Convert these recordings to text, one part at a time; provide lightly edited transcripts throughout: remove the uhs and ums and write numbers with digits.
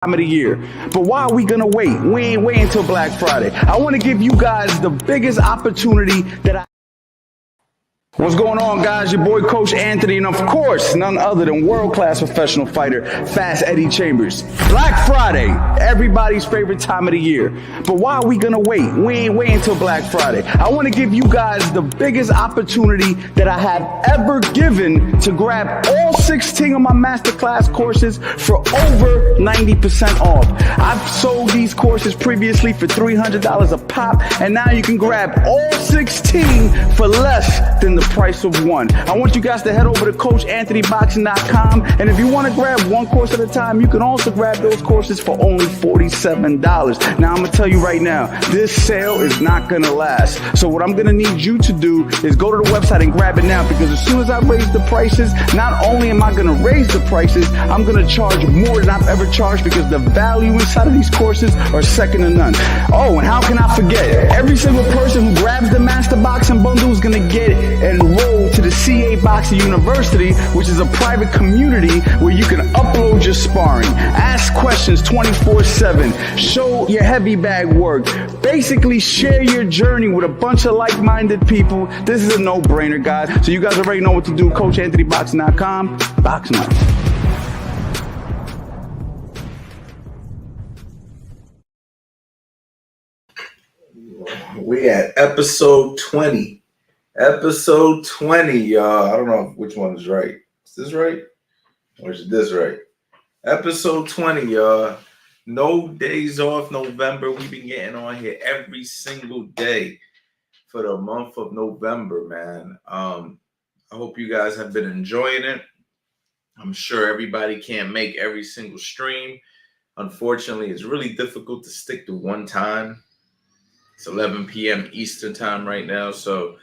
Time of the year. But why are we gonna wait? We ain't waiting until Black Friday. I want to give you guys the biggest opportunity that I. What's going on, guys? Your boy Coach Anthony, and of course none other than world-class professional fighter Fast Eddie Chambers. Black Friday, everybody's favorite time of the year. But why are we gonna wait? We ain't waiting until Black Friday. I want to give you guys the biggest opportunity that I have ever given to grab all 16 of my masterclass courses for over 90% off. I've sold these courses previously for $300 a pop, and now you can grab all 16 for less than the price of one. I want you guys to head over to CoachAnthonyBoxing.com, and if you want to grab one course at a time, you can also grab those courses for only $47. Now I'm gonna tell you right now, this sale is not gonna last. So what I'm gonna need you to do is go to the website and grab it now, because as soon as I raise the prices, not only am I gonna raise the prices, I'm gonna charge more than I've ever charged, because the value inside of these courses are second to none. Oh, and how can I forget? Every single person who grabs the Master Boxing Bundle is gonna get enrolled to the CA Boxing University, which is a private community where you can upload your sparring, ask questions 24/7, show your heavy bag work, basically share your journey with a bunch of like-minded people. This is a no-brainer, guys. So you guys already know what to do. CoachAnthonyBoxing.com. Box now. We at episode 20. Episode 20, y'all. I don't know which one is right. Is this right? Or is this right? Episode 20, y'all. No days off November. We've been getting on here every single day for the month of November, man. I hope you guys have been enjoying it. I'm sure everybody can't make every single stream. Unfortunately, it's really difficult to stick to one time. It's 11 p.m. Eastern time right now, so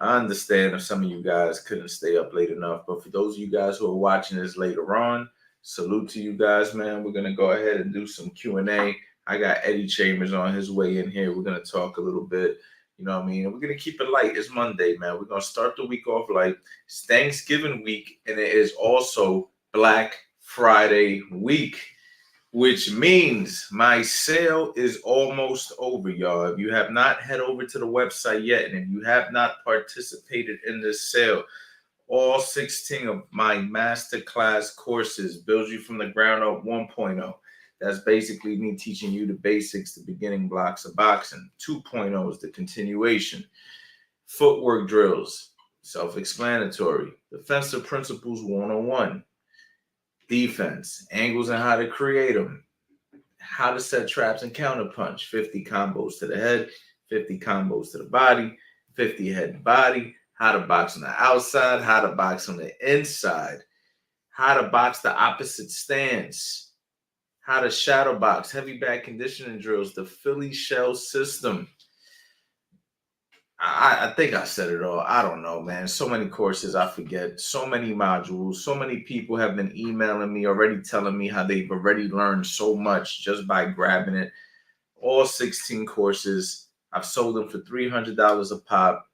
I understand if some of you guys couldn't stay up late enough, but for those of you guys who are watching this later on, salute to you guys, man. We're going to go ahead and do some Q&A. I got Eddie Chambers on his way in here. We're going to talk a little bit, you know what I mean? And we're going to keep it light. It's Monday, man. We're going to start the week off light. It's Thanksgiving week, and it is also Black Friday week, which means my sale is almost over, y'all. If you have not head over to the website yet, and if you have not participated in this sale, all 16 of my masterclass courses, Build You From the Ground Up 1.0. That's basically me teaching you the basics, the beginning blocks of boxing. 2.0 is the continuation. Footwork drills, self-explanatory. Defensive principles 101. Defense, angles and how to create them, how to set traps and counterpunch, 50 combos to the head, 50 combos to the body, 50 head to body, how to box on the outside, how to box on the inside, how to box the opposite stance, how to shadow box, heavy bag conditioning drills, the Philly shell system. I think I said it all. I don't know, man. So many courses, I forget. So many modules. So many people have been emailing me already, telling me how they've already learned so much just by grabbing it. All 16 courses. I've sold them for $300 a pop.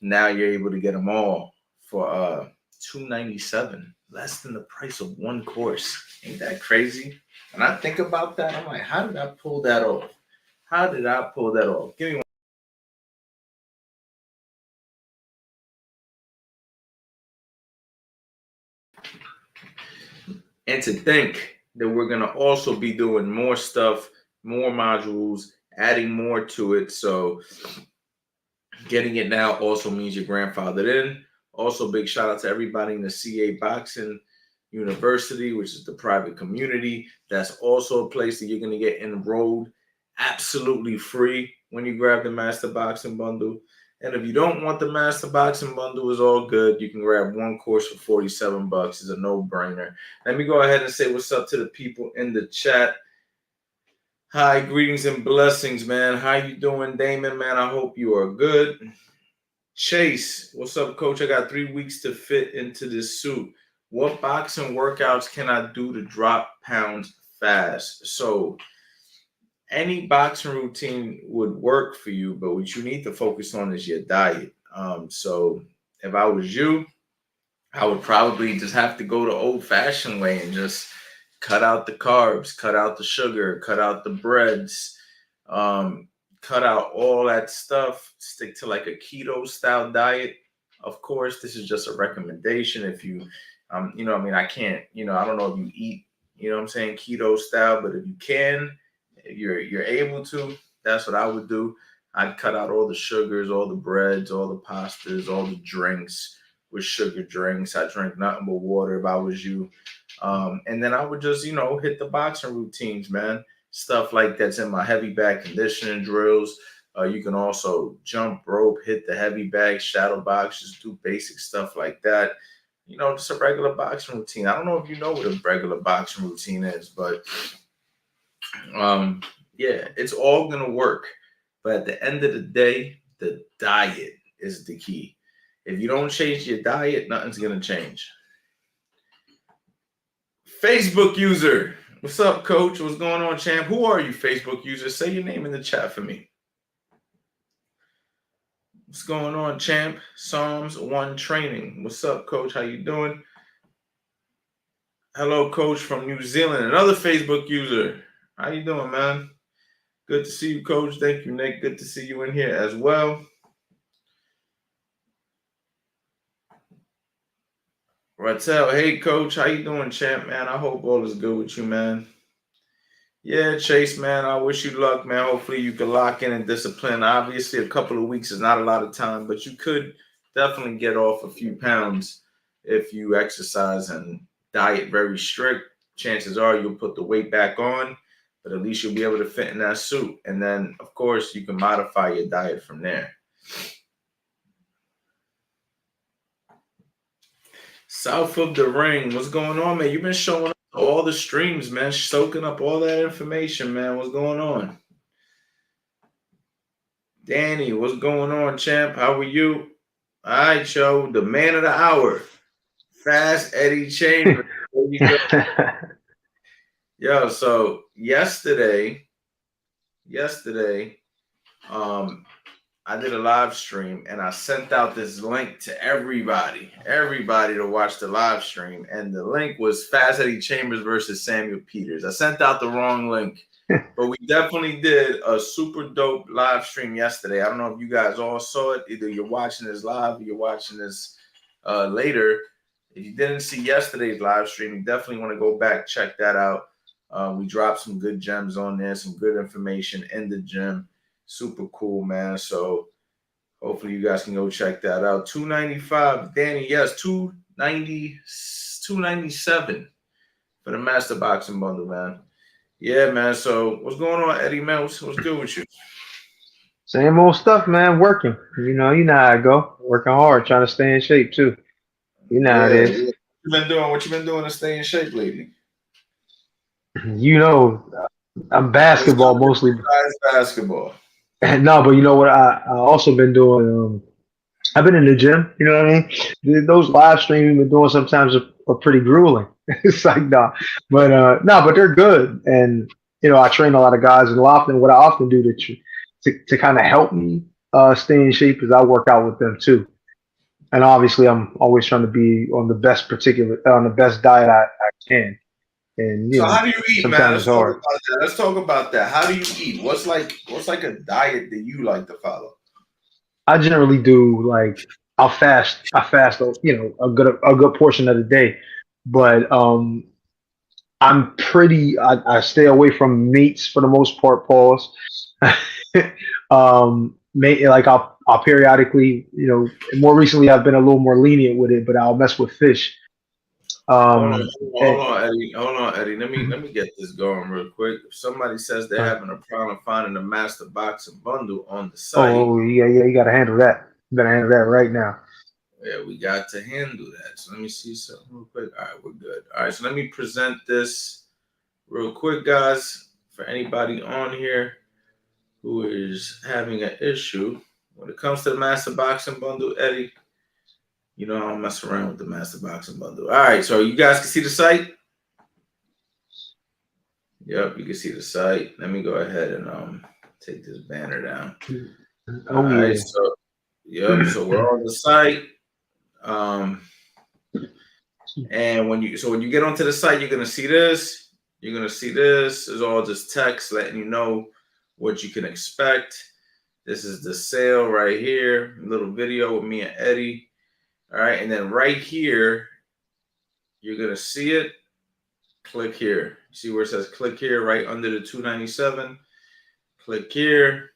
Now you're able to get them all for $297, less than the price of one course. Ain't that crazy? When I think about that, I'm like, how did I pull that off? How did I pull that off? Give me one. And to think that we're going to also be doing more stuff, more modules, adding more to it. So getting it now also means you're grandfathered in. Also, big shout out to everybody in the CA Boxing University, which is the private community. That's also a place that you're going to get enrolled absolutely free when you grab the Master Boxing Bundle. And if you don't want the Master Boxing Bundle, it's all good. You can grab one course for $47. It's a no-brainer. Let me go ahead and say what's up to the people in the chat. Hi, greetings and blessings, man. How you doing, Damon, man? I hope you are good. Chase, what's up, coach? I got 3 weeks to fit into this suit. What boxing workouts can I do to drop pounds fast? So any boxing routine would work for you, but what you need to focus on is your diet. So if I was you, I would probably just have to go the old-fashioned way and just cut out the carbs, cut out the sugar, cut out the breads, cut out all that stuff. Stick to like a keto style diet. Of course, this is just a recommendation. If you, you know, I mean, I can't, you know, I don't know if you eat, you know what I'm saying, keto style, but if you can, if you're able to, that's what I would do. I'd cut out all the sugars, all the breads, all the pastas, all the drinks with sugar drinks. I drink nothing but water if I was you. And then I would just, you know, hit the boxing routines, man. Stuff like that's in my heavy bag conditioning drills. You can also jump rope, hit the heavy bag, shadow box, just do basic stuff like that. You know, just a regular boxing routine. I don't know if you know what a regular boxing routine is, but yeah, it's all gonna work. But at the end of the day, the diet is the key. If you don't change your diet, nothing's gonna change. Facebook user. What's up, coach? What's going on, champ? Who are you, Facebook user? Say your name in the chat for me. What's going on, champ? Psalms 1 training. What's up, coach? How you doing? Hello, coach from New Zealand. Another Facebook user. How you doing, man? Good to see you, coach. Thank you, Nick. Good to see you in here as well. Rattel, hey, coach. How you doing, champ, man? I hope all is good with you, man. Yeah, Chase, man, I wish you luck, man. Hopefully you can lock in and discipline. Obviously, a couple of weeks is not a lot of time, but you could definitely get off a few pounds if you exercise and diet very strict. Chances are you'll put the weight back on, but at least you'll be able to fit in that suit. And then, of course, you can modify your diet from there. South of the Ring, what's going on, man? You've been showing up all the streams, man, soaking up all that information, man. What's going on? Danny, what's going on, champ? How are you? All right, yo, the man of the hour, Fast Eddie Chambers. There you go. Yo, so yesterday, I did a live stream and I sent out this link to everybody to watch the live stream. And the link was Fast Eddie Chambers versus Samuel Peters. I sent out the wrong link, but we definitely did a super dope live stream yesterday. I don't know if you guys all saw it. Either you're watching this live or you're watching this later. If you didn't see yesterday's live stream, you definitely want to go back, check that out. We dropped some good gems on there, some good information in the gym. Super cool, man. So hopefully you guys can go check that out. $295, Danny. Yes, $297 for the Master Boxing Bundle, man. Yeah, man. So what's going on, Eddie, man? What's good with you? Same old stuff, man. Working. You know how I go. Working hard, trying to stay in shape too. You know how it is. What you been doing to stay in shape lately? You know, I'm basketball mostly. Basketball. No, but you know what? I also been doing. I've been in the gym. You know what I mean? Those live streams we've been doing sometimes are pretty grueling. It's like nah, but but they're good. And you know, I train a lot of guys, and what I often do to kind of help me stay in shape is I work out with them too. And obviously, I'm always trying to be on the best diet I can. And so how do you eat, man? It's hard. Let's talk about that. How do you eat? What's like a diet that you like to follow? I generally do like I fast, you know, a good portion of the day. But I'm pretty I stay away from meats for the most part, pause. Like I'll periodically, you know, more recently I've been a little more lenient with it, but I'll mess with fish. Hold on, Eddie. Let me get this going real quick. If somebody says they're having a problem finding the Master Boxing Bundle on the site. Oh yeah, you gotta handle that. You gotta handle that right now. Yeah, we got to handle that. So let me see something real quick. All right, we're good. All right, so let me present this real quick, guys, for anybody on here who is having an issue. When it comes to the Master Boxing Bundle, Eddie, you know I don't mess around with the Master Boxing Bundle. All right, so you guys can see the site? Yep, you can see the site. Let me go ahead and take this banner down. All right, so yep, so we're on the site. And when you get onto the site, you're gonna see this. You're going to see this is all just text letting you know what you can expect. This is the sale right here. A little video with me and Eddie. All right. And then right here, you're going to see it. Click here. See where it says click here right under the 297. Click here.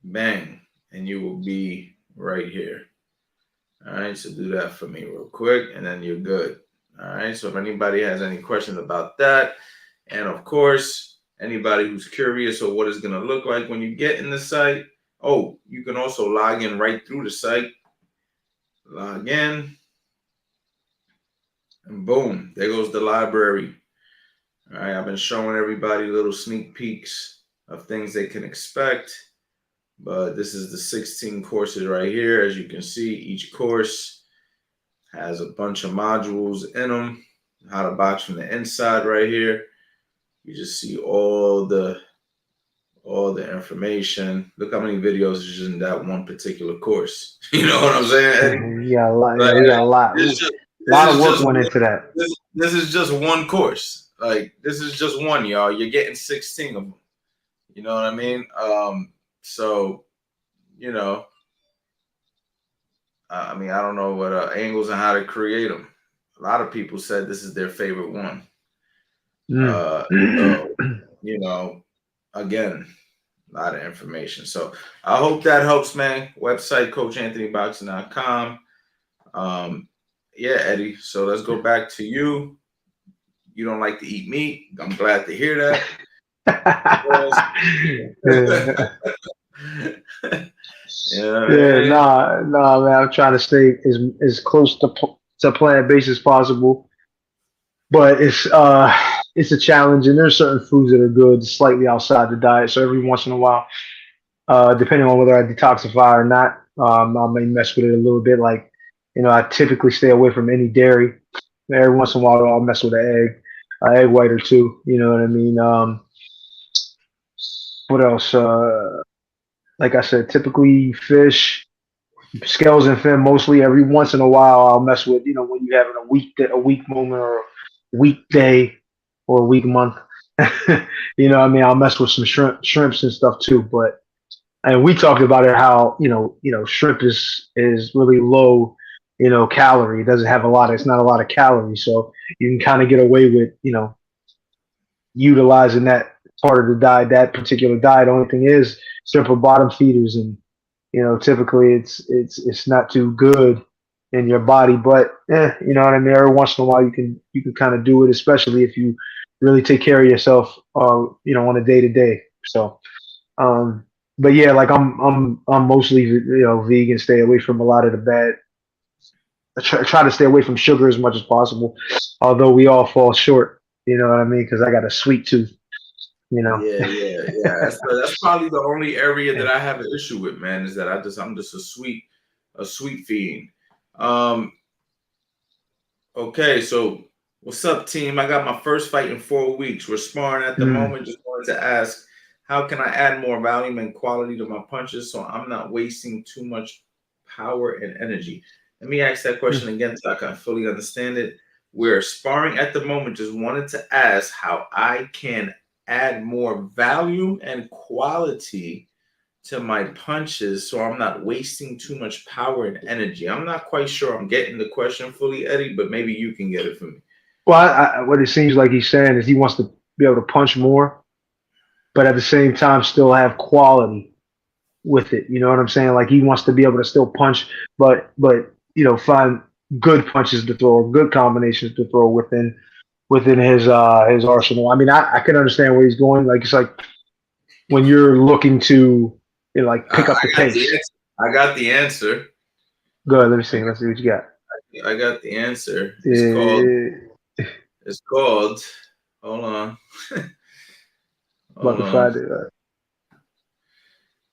Bang. And you will be right here. All right. So do that for me real quick. And then you're good. All right. So if anybody has any questions about that, and of course, anybody who's curious of what it's going to look like when you get in the site, oh, you can also log in right through the site. Log in. And boom, there goes the library. All right, I've been showing everybody little sneak peeks of things they can expect. But this is the 16 courses right here. As you can see, each course has a bunch of modules in them. How to box from the inside right here. You just see all the information. Look how many videos is in that one particular course. You know what I'm saying, Eddie? Yeah, a lot. Like, Yeah, we got a lot. A lot of work went into that. This is just one course. Like, this is just one, y'all. You're getting 16 of them. You know what I mean? So, you know, I mean, I don't know what angles and how to create them. A lot of people said this is their favorite one. So, you know, again, a lot of information. So I hope that helps, man. Website, CoachAnthonyBoxing.com. Yeah, Eddie. So let's go back to you. You don't like to eat meat. I'm glad to hear that. Nah, man. I'm trying to stay as close to plant-based as possible, but it's a challenge, and there's certain foods that are good slightly outside the diet. So every once in a while, depending on whether I detoxify or not, I may mess with it a little bit. Like, you know, I typically stay away from any dairy. Every once in a while, I'll mess with an egg white or two. You know what I mean? What else? Like I said, typically fish, scales and fin mostly. Every once in a while, I'll mess with, you know, when you're having a week moment or a weekday or a week month. You know what I mean? I'll mess with some shrimps and stuff too. But, and we talked about it, how, you know, shrimp is really low, you know, calorie. It doesn't have it's not a lot of calories. So you can kind of get away with, you know, utilizing that part of the diet, that particular diet. The only thing is, shrimp are bottom feeders, and you know, typically it's not too good in your body. But you know what I mean. Every once in a while, you can kind of do it, especially if you really take care of yourself, you know, on a day to day. So, but yeah, like I'm mostly, you know, vegan. Stay away from a lot of the bad. I try to stay away from sugar as much as possible. Although we all fall short, you know what I mean? Because I got a sweet tooth. You know. Yeah. That's probably the only area that I have an issue with, man. Is that I'm just a sweet fiend. Okay, so what's up, team? I got my first fight in 4 weeks. We're sparring at the moment. Just wanted to ask, how can I add more volume and quality to my punches so I'm not wasting too much power and energy? Let me ask that question again so I can fully understand it. We're sparring at the moment. Just wanted to ask how I can add more value and quality to my punches so I'm not wasting too much power and energy. I'm not quite sure I'm getting the question fully, Eddie, but maybe you can get it for me. Well, what it seems like he's saying is he wants to be able to punch more, but at the same time still have quality with it. You know what I'm saying? Like, he wants to be able to still punch, but you know, find good punches to throw, good combinations to throw within his arsenal. I mean, I can understand where he's going. Like, it's like when you're looking to, you know, like, pick up the pace. I got the answer. Go ahead. Let's see what you got. I got the answer. It's called. Hold on.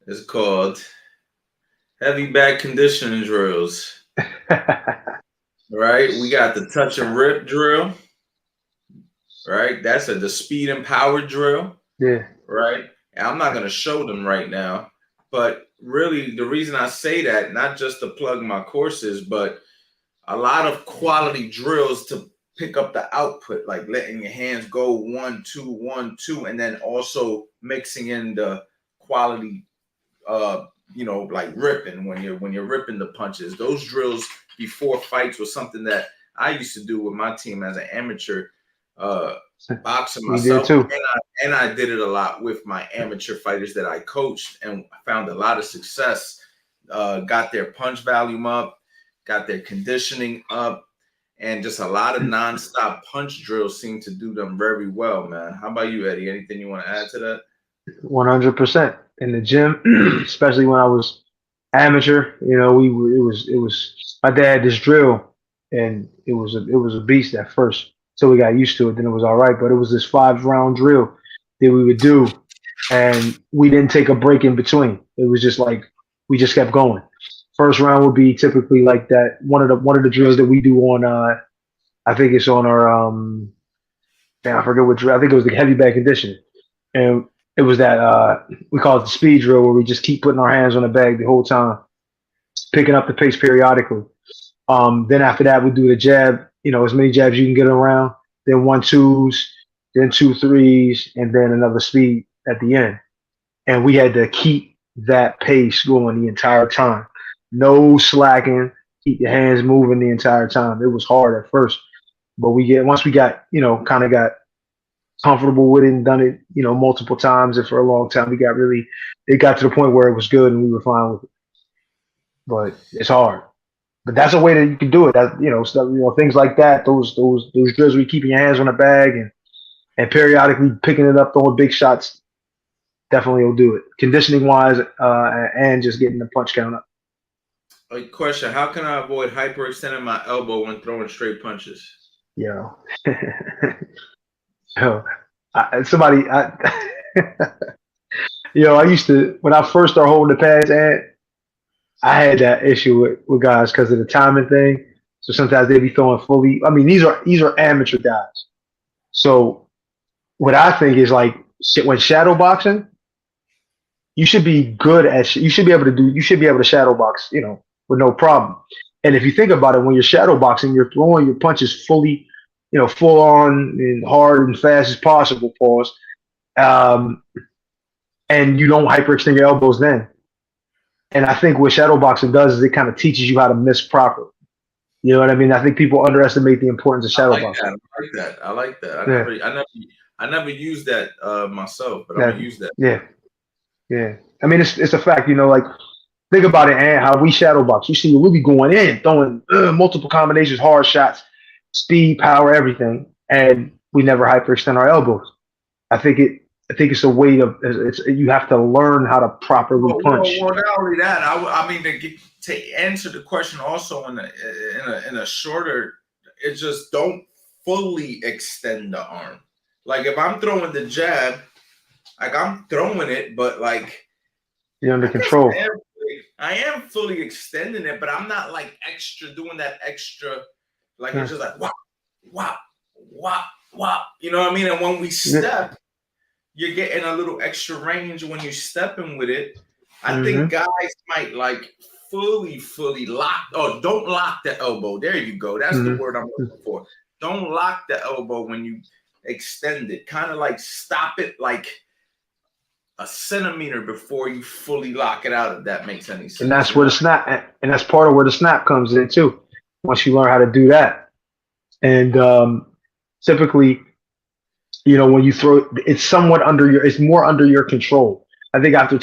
It's called heavy back conditioning drills. Right? We got the touch and rip drill. Right? That's the speed and power drill. Yeah. Right? And I'm not going to show them right now, but really the reason I say that, not just to plug my courses, but a lot of quality drills to pick up the output, like letting your hands go 1, 2, 1, 2, and then also mixing in the quality, like ripping when you're ripping the punches. Those drills before fights was something that I used to do with my team as an amateur boxer We did myself, too. and I did it a lot with my amateur fighters that I coached, and found a lot of success. Got their punch volume up, got their conditioning up, and just a lot of nonstop punch drills seem to do them very well, man. How about you, Eddie? Anything you want to add to that? 100% in the gym, especially when I was amateur. It was my dad had this drill, and it was a beast at first. So we got used to it. Then it was all right. But it was this 5-round drill that we would do, and we didn't take a break in between. It was just like we just kept going. First round would be typically like that. One of the drills that we do on I think it's on our I forget what drill. I think it was the heavy bag conditioning, and it was that we call it the speed drill, where we just keep putting our hands on the bag the whole time, picking up the pace periodically. Then after that, we do the jab. As many jabs you can get around. Then 1-2s, then 2-3s, and then another speed at the end. And we had to keep that pace going the entire time. No slacking. Keep your hands moving the entire time. It was hard at first, but once we got kind of got comfortable with it and done it, multiple times and for a long time, it got to the point where it was good and we were fine with it. But it's hard. But that's a way that you can do it. That stuff, things like that. Those drills where you keeping your hands on the bag and periodically picking it up, throwing big shots, definitely will do it. Conditioning wise, and just getting the punch count up. A question: how can I avoid hyperextending my elbow when throwing straight punches? So I used to, when I first started holding the pads, and I had that issue with guys because of the timing thing. So sometimes they'd be throwing fully. I mean, these are amateur guys. So what I think is like when shadow boxing, you should be good at. You should be able to shadow box, with no problem. And if you think about it, when you're shadow boxing, you're throwing your punches fully, full on and hard and fast as possible. Pause. And you don't hyperextend your elbows then. And I think what shadow boxing does is it kind of teaches you how to miss properly. You know what I mean? I think people underestimate the importance of shadow boxing. I like that. I never used that myself, but I'm gonna use that. Yeah. I mean, it's a fact. Like think about it, and how we shadow box. You see, we'll be going in, throwing multiple combinations, hard shots, speed, power, everything, and we never hyperextend our elbows. I think it's a way you have to learn how to properly punch. Well, not only that, I mean to answer the question also in a shorter, it's just don't fully extend the arm. Like if I'm throwing the jab, like I'm throwing it, but like you're under control. I am fully extending it, but I'm not like doing that extra. Like it's just like wop, wop, wop, wop. You know what I mean? And when we step, you're getting a little extra range when you're stepping with it. I think guys might like fully lock. Oh, don't lock the elbow. There you go. That's the word I'm looking for. Don't lock the elbow when you extend it. Kind of like stop it like a centimeter before you fully lock it out, if that makes any sense. And that's where the snap, and that's part of where the snap comes in too. Once you learn how to do that, and typically, when you throw, it's somewhat it's more under your control. I think after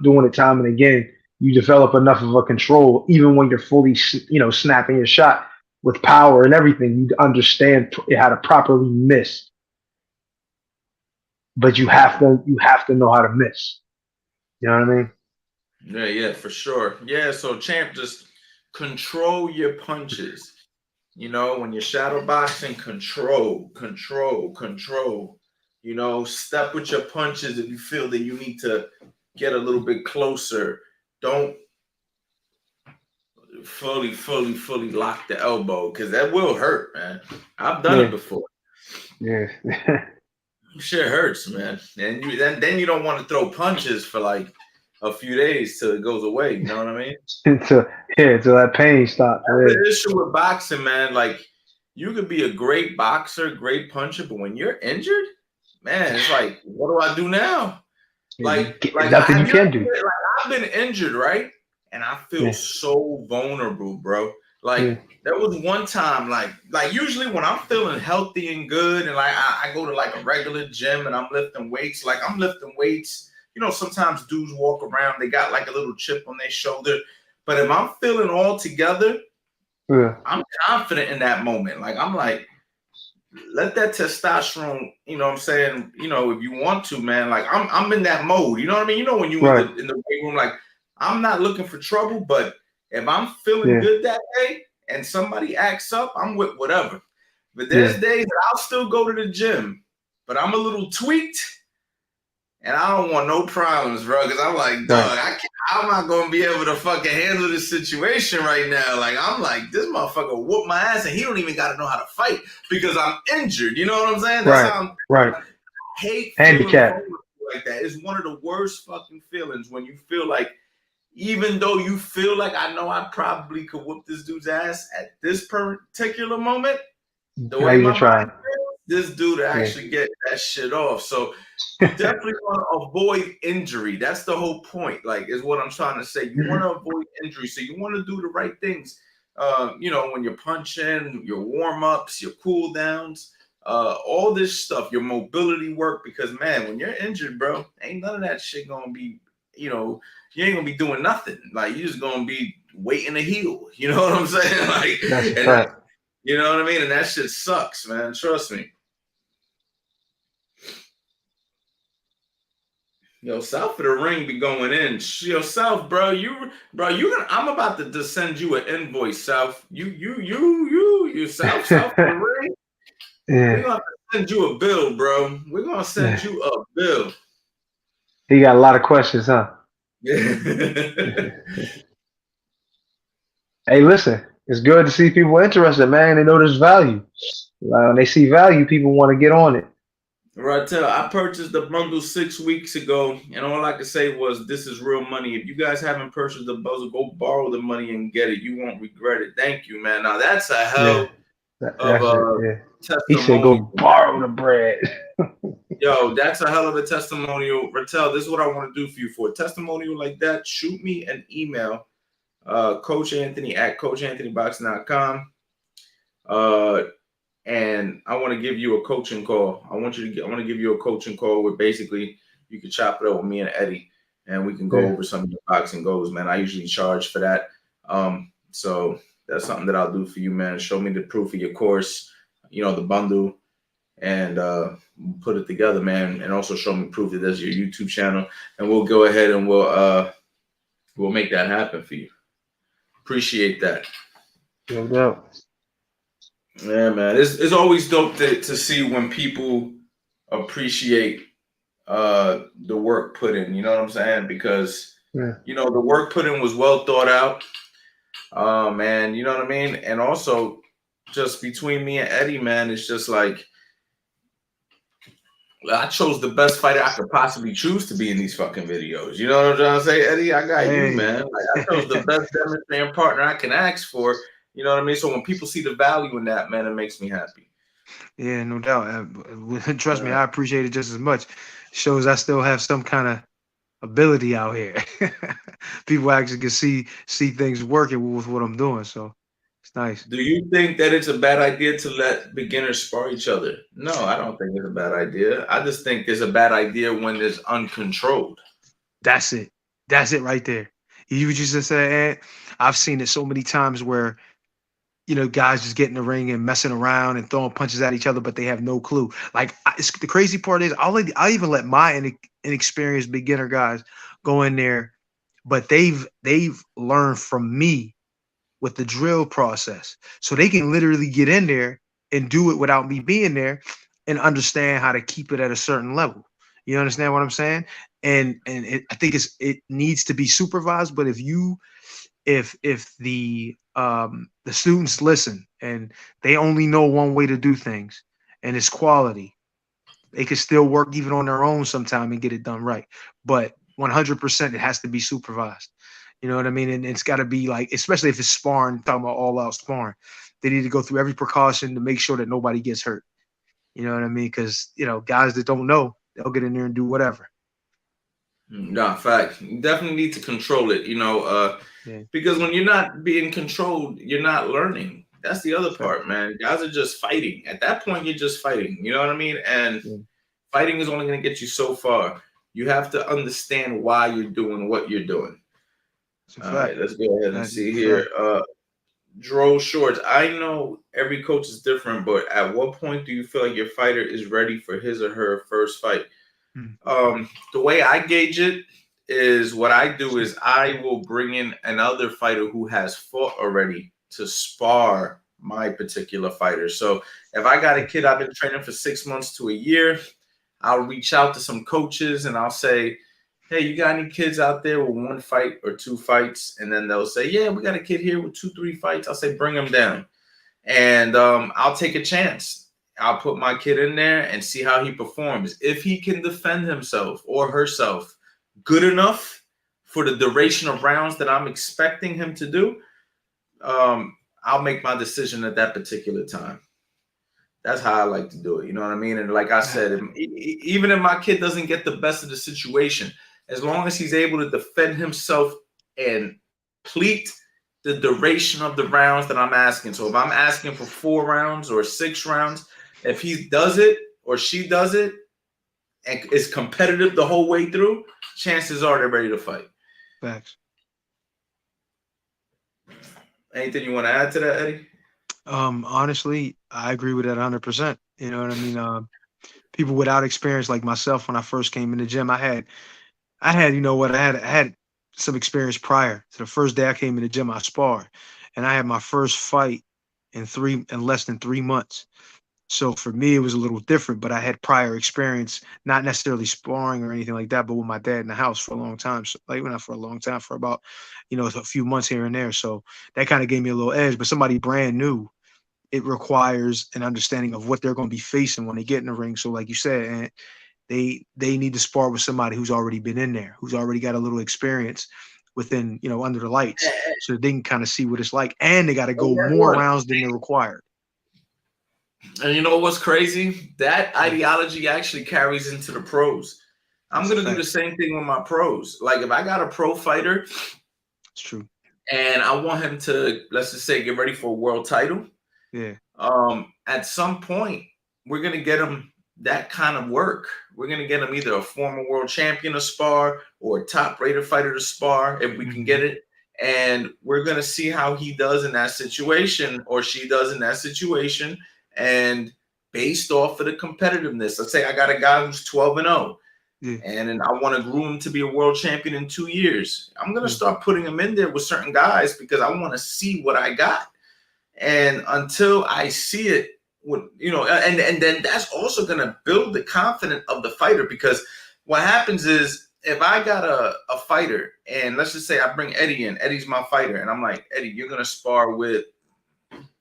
doing it time and again, you develop enough of a control, even when you're fully, snapping your shot with power and everything. You understand how to properly miss. But you have to know how to miss. You know what I mean? Yeah, for sure. Yeah, so champ, just control your punches. When you're shadow boxing, control. Step with your punches if you feel that you need to get a little bit closer. Don't fully lock the elbow, because that will hurt, man. I've done it before. Yeah. Shit hurts, man. And then you don't want to throw punches for like a few days till it goes away. You know what I mean? Until that pain stops. The issue with boxing, man, like you could be a great boxer, great puncher, but when you're injured, man, it's like, what do I do now? There's nothing you can do. Like, I've been injured, right? And I feel Yeah. so vulnerable, bro. Like Yeah. there was one time, like usually when I'm feeling healthy and good, and like I go to like a regular gym and I'm lifting weights, you know, sometimes dudes walk around, they got like a little chip on their shoulder. But if I'm feeling all together, Yeah. I'm confident in that moment. Like I'm like, let that testosterone, you know what I'm saying? You know, if you want to, man, like I'm in that mode. You know what I mean? You know, when you Right. in the weight room, like I'm not looking for trouble, but if I'm feeling Yeah. good that day and somebody acts up, I'm with whatever. But Yeah. there's days that I'll still go to the gym, but I'm a little tweaked and I don't want no problems, bro. Because I'm like, dog, Right. I'm not gonna be able to fucking handle this situation right now. Like, I'm like, this motherfucker whoop my ass, and he don't even got to know how to fight because I'm injured. You know what I'm saying? That's how I'm. Right. I hate feeling Handicap. vulnerable like that. It's one of the worst fucking feelings when you feel like, even though you feel like I know I probably could whoop this dude's ass at this particular moment, the Not way even my trying. mind feels, this dude actually get that shit off. So you definitely want to avoid injury. That's the whole point. Like, is what I'm trying to say. You want to avoid injury, so you want to do the right things. You know, when you're punching, your warm ups, your cool downs, all this stuff, your mobility work. Because man, when you're injured, bro, ain't none of that shit gonna be. You know, you ain't gonna be doing nothing. Like you're just gonna be waiting to heal. You know what I'm saying? Like, That's a and fact. you know what I mean? And that shit sucks, man. Trust me. Yo, South of the ring be going in. Yo, South, bro, I'm about to just send you an invoice, South. You, South of the ring. We're Yeah. gonna send you a bill, bro. We're gonna send Yeah. you a bill. He got a lot of questions, huh? Yeah. Hey, listen, it's good to see people interested, man. They know there's value. When they see value, people want to get on it. Right, I purchased the bundle 6 weeks ago, and all I could say was, "This is real money." If you guys haven't purchased the bundle, go borrow the money and get it. You won't regret it. Thank you, man. Now that's a Yeah, hell of that's it. a Yeah. He said, testimonial. "Go borrow the bread." Yo, that's a hell of a testimonial. Rattel, this is what I want to do for you. For a testimonial like that, shoot me an email, Coach Anthony at CoachAnthonyBoxing.com. And I want to give you a coaching call. I want to give you a coaching call where basically you can chop it up with me and Eddie, and we can go Yeah. over some of your boxing goals, man. I usually charge for that. So that's something that I'll do for you, man. Show me the proof of your course, you know, the bundle, and put it together, man. And also show me proof that there's your YouTube channel, and we'll go ahead and we'll make that happen for you. Appreciate that. No doubt. Yeah, man. It's always dope to see when people appreciate the work put in. You know what I'm saying? Because Yeah. you know the work put in was well thought out. Man, you know what I mean? And also just between me and Eddie, man, it's just like I chose the best fighter I could possibly choose to be in these fucking videos. You know what I'm trying to say, Eddie? I got you, man. Like I chose the best demonstrating partner I can ask for. You know what I mean? So when people see the value in that, man, it makes me happy. Yeah, no doubt. Trust me, I appreciate it just as much. Shows I still have some kind of ability out here. People actually can see things working with what I'm doing, so it's nice. Do you think that it's a bad idea to let beginners spar each other? No, I don't think it's a bad idea. I just think it's a bad idea when it's uncontrolled. That's it. That's it right there. You just said, I've seen it so many times where guys just get in the ring and messing around and throwing punches at each other, but they have no clue. Like the crazy part is, I'll even let my inexperienced beginner guys go in there, but they've learned from me with the drill process, so they can literally get in there and do it without me being there, and understand how to keep it at a certain level. You understand what I'm saying? And I think it needs to be supervised. But if the students listen and they only know one way to do things and it's quality, they can still work even on their own sometime and get it done right. But 100% it has to be supervised. You know what I mean? And it's got to be like, especially if it's sparring, talking about all out sparring, they need to go through every precaution to make sure that nobody gets hurt. You know what I mean? Because, you know, guys that don't know, they'll get in there and do whatever. Nah, fact. You definitely need to control it, Yeah. because when you're not being controlled, you're not learning. That's the other Fact. part, man. Guys are just fighting. At that point, you're just fighting. You know what I mean? And Yeah. fighting is only going to get you so far. You have to understand why you're doing what you're doing. It's a All fact. right, let's go ahead and That's see a here. fact. Dro Shorts. I know every coach is different, but at what point do you feel like your fighter is ready for his or her first fight? The way I gauge it is what I do is I will bring in another fighter who has fought already to spar my particular fighter. So if I got a kid I've been training for 6 months to a year, I'll reach out to some coaches and I'll say, hey, you got any kids out there with 1 fight or 2 fights? And then they'll say, yeah, we got a kid here with 2, 3 fights. I'll say, bring him down. And I'll take a chance. I'll put my kid in there and see how he performs. If he can defend himself or herself good enough for the duration of rounds that I'm expecting him to do, I'll make my decision at that particular time. That's how I like to do it. You know what I mean? And like I said, even if my kid doesn't get the best of the situation, as long as he's able to defend himself and complete the duration of the rounds that I'm asking. So if I'm asking for 4 rounds or 6 rounds, if he does it or she does it and is competitive the whole way through, chances are they're ready to fight. Facts. Anything you want to add to that, Eddie? Honestly, I agree with that 100%. You know what I mean? People without experience like myself, when I first came in the gym, I had, I had some experience prior to the first day I came in the gym. I sparred, and I had my first fight in less than 3 months. So for me, it was a little different, but I had prior experience, not necessarily sparring or anything like that, but with my dad in the house for a long time. So, like, not for a long time, for about, a few months here and there. So that kind of gave me a little edge. But somebody brand new, it requires an understanding of what they're going to be facing when they get in the ring. So, like you said, and they need to spar with somebody who's already been in there, who's already got a little experience within, under the lights, so they can kind of see what it's like. And they got to go more rounds than they're required. And you know what's crazy? That ideology actually carries into the pros. I'm going to do the same thing with my pros. Like if I got a pro fighter, it's true, and I want him to, let's just say, get ready for a world title. Yeah. At some point, we're going to get him that kind of work. We're going to get him either a former world champion to spar or a top-rated fighter to spar if we can get it. And we're going to see how he does in that situation or she does in that situation. And based off of the competitiveness, let's say I got a guy who's 12-0, and I want to groom him to be a world champion in 2 years. I'm going to start putting him in there with certain guys because I want to see what I got. And until I see it, and then that's also going to build the confidence of the fighter, because what happens is if I got a fighter and let's just say I bring Eddie in, Eddie's my fighter, and I'm like, Eddie, you're going to spar with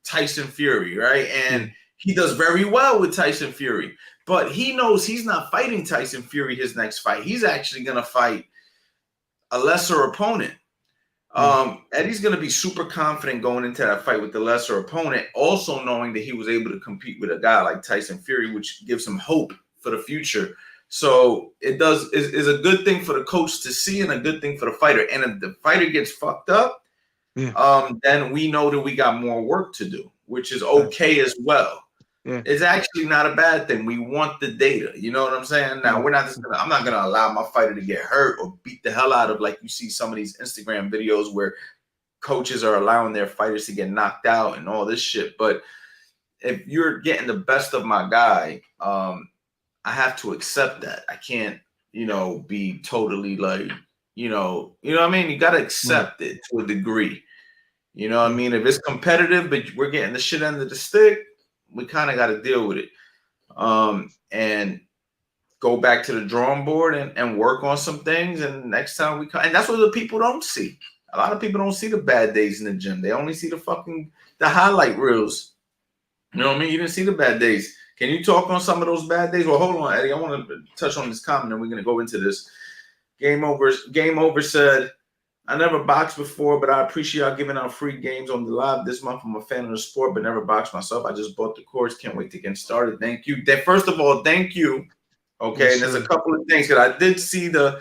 Tyson Fury, right? And he does very well with Tyson Fury, but he knows he's not fighting Tyson Fury his next fight. He's actually going to fight a lesser opponent. Eddie's going to be super confident going into that fight with the lesser opponent, also knowing that he was able to compete with a guy like Tyson Fury, which gives him hope for the future. So it is a good thing for the coach to see and a good thing for the fighter. And if the fighter gets fucked up, then we know that we got more work to do, which is okay as well. It's actually not a bad thing. We want the data. You know what I'm saying? Now, I'm not going to allow my fighter to get hurt or beat the hell out of, like you see some of these Instagram videos where coaches are allowing their fighters to get knocked out and all this shit. But if you're getting the best of my guy, I have to accept that. I can't, be totally like, you know what I mean? You got to accept it to a degree. You know what I mean? If it's competitive, but we're getting the shit under the stick, we kind of got to deal with it, and go back to the drawing board and work on some things. And next time and that's what the people don't see. A lot of people don't see the bad days in the gym. They only see the highlight reels. You know what I mean? You didn't see the bad days. Can you talk on some of those bad days? Well, hold on, Eddie. I want to touch on this comment, and we're going to go into this. Game Over said, I never boxed before, but I appreciate y'all giving out free games on the live this month. I'm a fan of the sport, but never boxed myself. I just bought the course. Can't wait to get started. Thank you. First of all, thank you. Okay, Yes, and there's a sir. couple of things that I did see the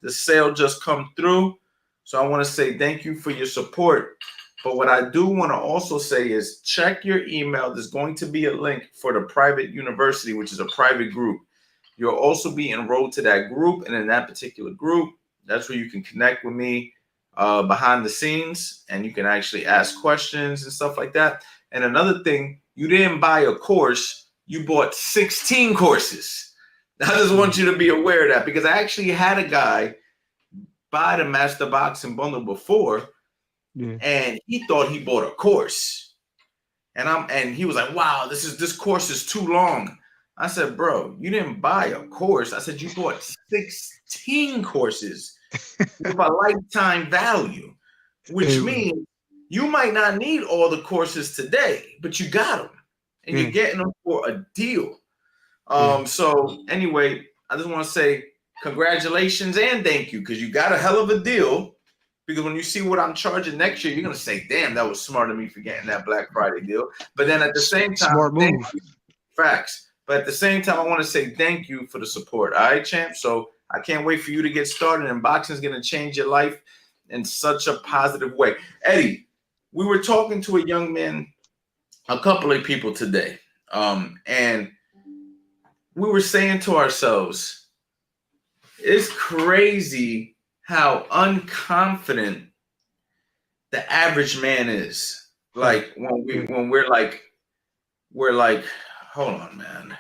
sale just come through. So I want to say thank you for your support. But what I do want to also say is check your email. There's going to be a link for the private university, which is a private group. You'll also be enrolled to that group. And in that particular group, that's where you can connect with me behind the scenes, and you can actually ask questions and stuff like that. And another thing, you didn't buy a course, you bought 16 courses. I just want you to be aware of that, because I actually had a guy buy the Master Boxing Bundle before, and he thought he bought a course. And he was like, wow, this course is too long. I said, bro, you didn't buy a course. I said, you bought 16 courses with a lifetime value, which means you might not need all the courses today, but you got them, and you're getting them for a deal. So anyway, I just want to say congratulations and thank you, because you got a hell of a deal. Because when you see what I'm charging next year, you're gonna say, damn, that was smart of me for getting that Black Friday deal. But then at the same time, smart move. Facts. But at the same time, I want to say thank you for the support. All right, champ. So I can't wait for you to get started, and boxing is going to change your life in such a positive way. Eddie, we were talking to a young man, a couple of people today, and we were saying to ourselves, it's crazy how unconfident the average man is. Like when we're like, hold on, man.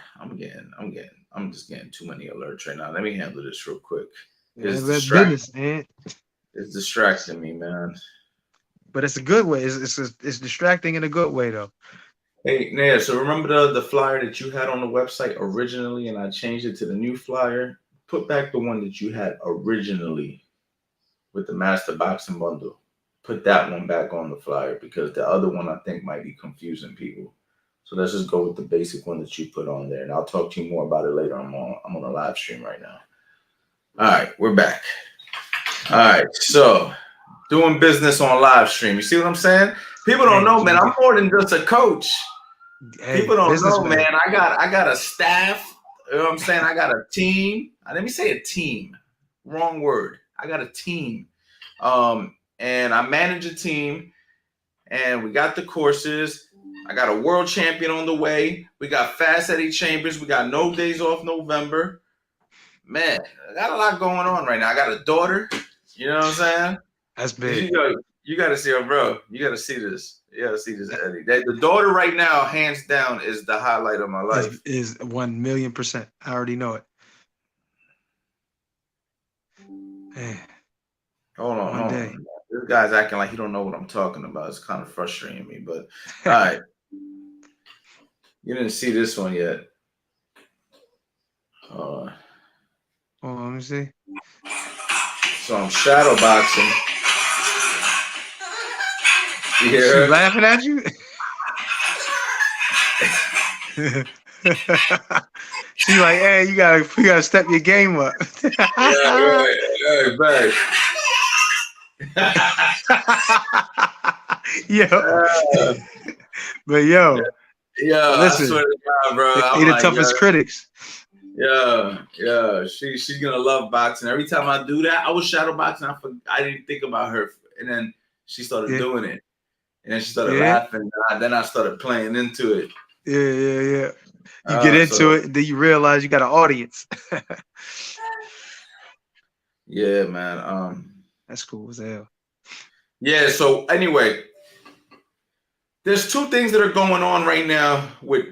I'm just getting too many alerts right now. Let me handle this real quick. It's business, man. It's distracting me, man. But it's a good way. It's distracting in a good way, though. Hey, Naya, so remember the flyer that you had on the website originally, and I changed it to the new flyer? Put back the one that you had originally with the Master Boxing Bundle. Put that one back on the flyer, because the other one I think might be confusing people. So let's just go with the basic one that you put on there, and I'll talk to you more about it later. I'm on a live stream right now. All right, we're back. All right, so doing business on live stream. You see what I'm saying? People don't know, man. I'm more than just a coach. People don't know, man. I got a staff. You know what I'm saying? I got a team. Let me say a team. Wrong word. I got a team. And I manage a team, and we got the courses. I got a world champion on the way. We got Fast Eddie Chambers. We got No Days Off November. Man, I got a lot going on right now. I got a daughter. You know what I'm saying? That's big. You got to see her, bro. You got to see this. You got to see this, Eddie. The daughter right now, hands down, is the highlight of my life. Is 1,000,000%. I already know it. Man. Hold on. This guy's acting like he don't know what I'm talking about. It's kind of frustrating me, but all right. You didn't see this one yet. Oh, let me see. So I'm shadow boxing. You hear her? She laughing at you? She like, hey, you gotta step your game up. Yeah, right. But yo, listen, I swear to God, bro. they the toughest critics. Yeah. She's gonna love boxing. Every time I do that, I was shadow boxing. I didn't think about her, and then she started doing it, and then she started laughing. And then I started playing into it. Yeah. You get into it, then you realize you got an audience. Yeah, man. That's cool as hell. Yeah. So anyway, there's two things that are going on right now with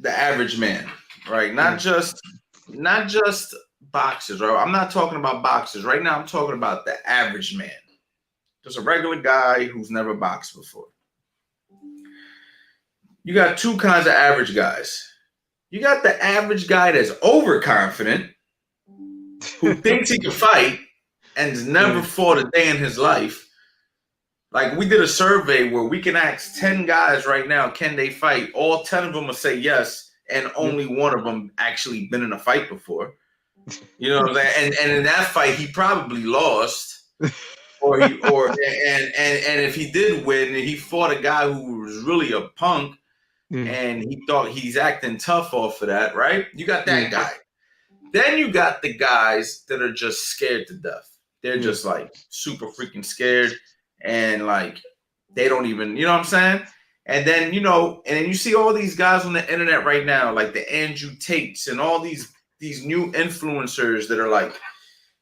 the average man, right? Not just boxers, right? I'm not talking about boxers right now. I'm talking about the average man, just a regular guy who's never boxed before. You got two kinds of average guys. You got the average guy that's overconfident, who thinks he can fight and's never fought a day in his life. Like, we did a survey where we can ask 10 guys right now, can they fight? All 10 of them will say yes, and only one of them actually been in a fight before. You know what I'm saying? And in that fight, he probably lost. And if he did win, he fought a guy who was really a punk, Yeah. and he thought he's acting tough off of that, right? You got that Yeah. guy. Then you got the guys that are just scared to death. They're Yeah. just like super freaking scared, and like they don't even, you know what I'm saying? And then, you know, and then you see all these guys on the internet right now, like the Andrew Tates and all these new influencers that are like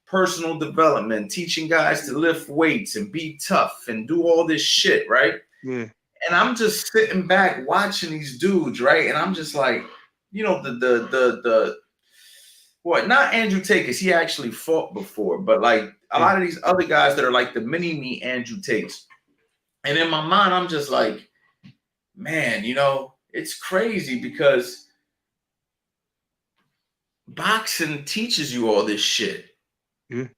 personal development, teaching guys to lift weights and be tough and do all this shit, right? Yeah. And I'm just sitting back watching these dudes, right? And I'm just like, you know, the what? Not Andrew Tate, because he actually fought before, but like a lot of these other guys that are like the mini me Andrew Tates. And in my mind, I'm just like, man, you know, it's crazy because boxing teaches you all this shit. Yeah.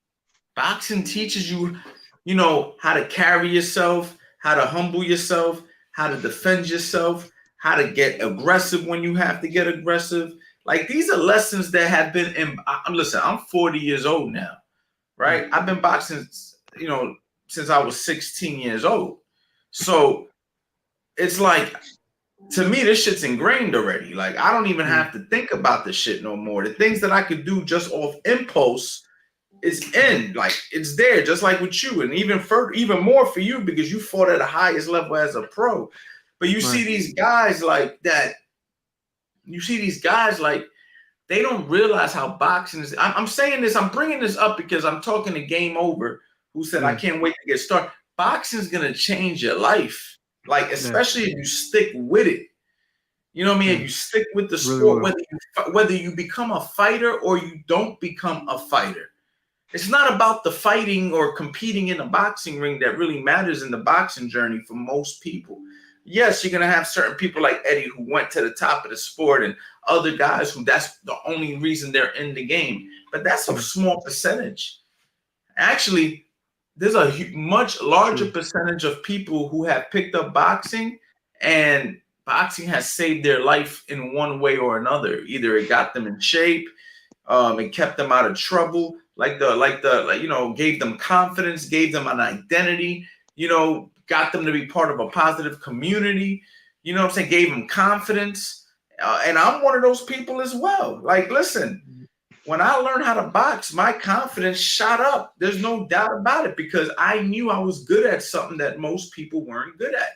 Boxing teaches you, you know, how to carry yourself, how to humble yourself, how to defend yourself, how to get aggressive when you have to get aggressive. Like these are lessons that have been in. Listen, I'm 40 years old now, right? I've been boxing, you know, since I was 16 years old. So it's like, to me, this shit's ingrained already. Like I don't even have to think about this shit no more. The things that I could do just off impulse is in, like it's there, just like with you, and even further, even more for you because you fought at the highest level as a pro. But you see these guys like that. You see these guys like they don't realize how boxing is. I'm saying this. I'm bringing this up because I'm talking to Game Over, who said I can't wait to get started. Boxing is gonna change your life, like especially if you stick with it. You know what I mean? If you stick with the sport, whether you become a fighter or you don't become a fighter. It's not about the fighting or competing in a boxing ring that really matters in the boxing journey for most people. Yes, you're going to have certain people like Eddie who went to the top of the sport and other guys who that's the only reason they're in the game. But that's a small percentage. Actually, there's a much larger percentage of people who have picked up boxing and boxing has saved their life in one way or another. Either it got them in shape, it kept them out of trouble, like you know, gave them confidence, gave them an identity, you know, got them to be part of a positive community, you know what I'm saying, gave them confidence. And I'm one of those people as well. Like, listen, when I learned how to box, my confidence shot up. There's no doubt about it because I knew I was good at something that most people weren't good at.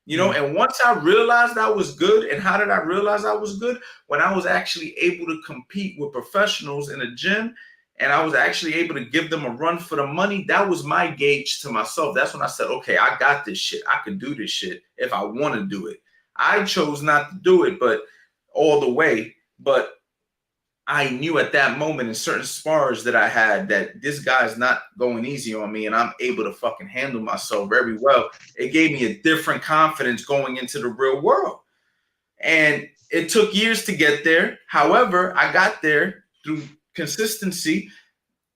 You know, and once I realized I was good, and how did I realize I was good? When I was actually able to compete with professionals in a gym and I was actually able to give them a run for the money, that was my gauge to myself. That's when I said, okay, I got this shit. I can do this shit if I want to do it. I chose not to do it, but all the way. But I knew at that moment in certain spars that I had that this guy's not going easy on me and I'm able to fucking handle myself very well. It gave me a different confidence going into the real world. And it took years to get there. However, I got there through consistency.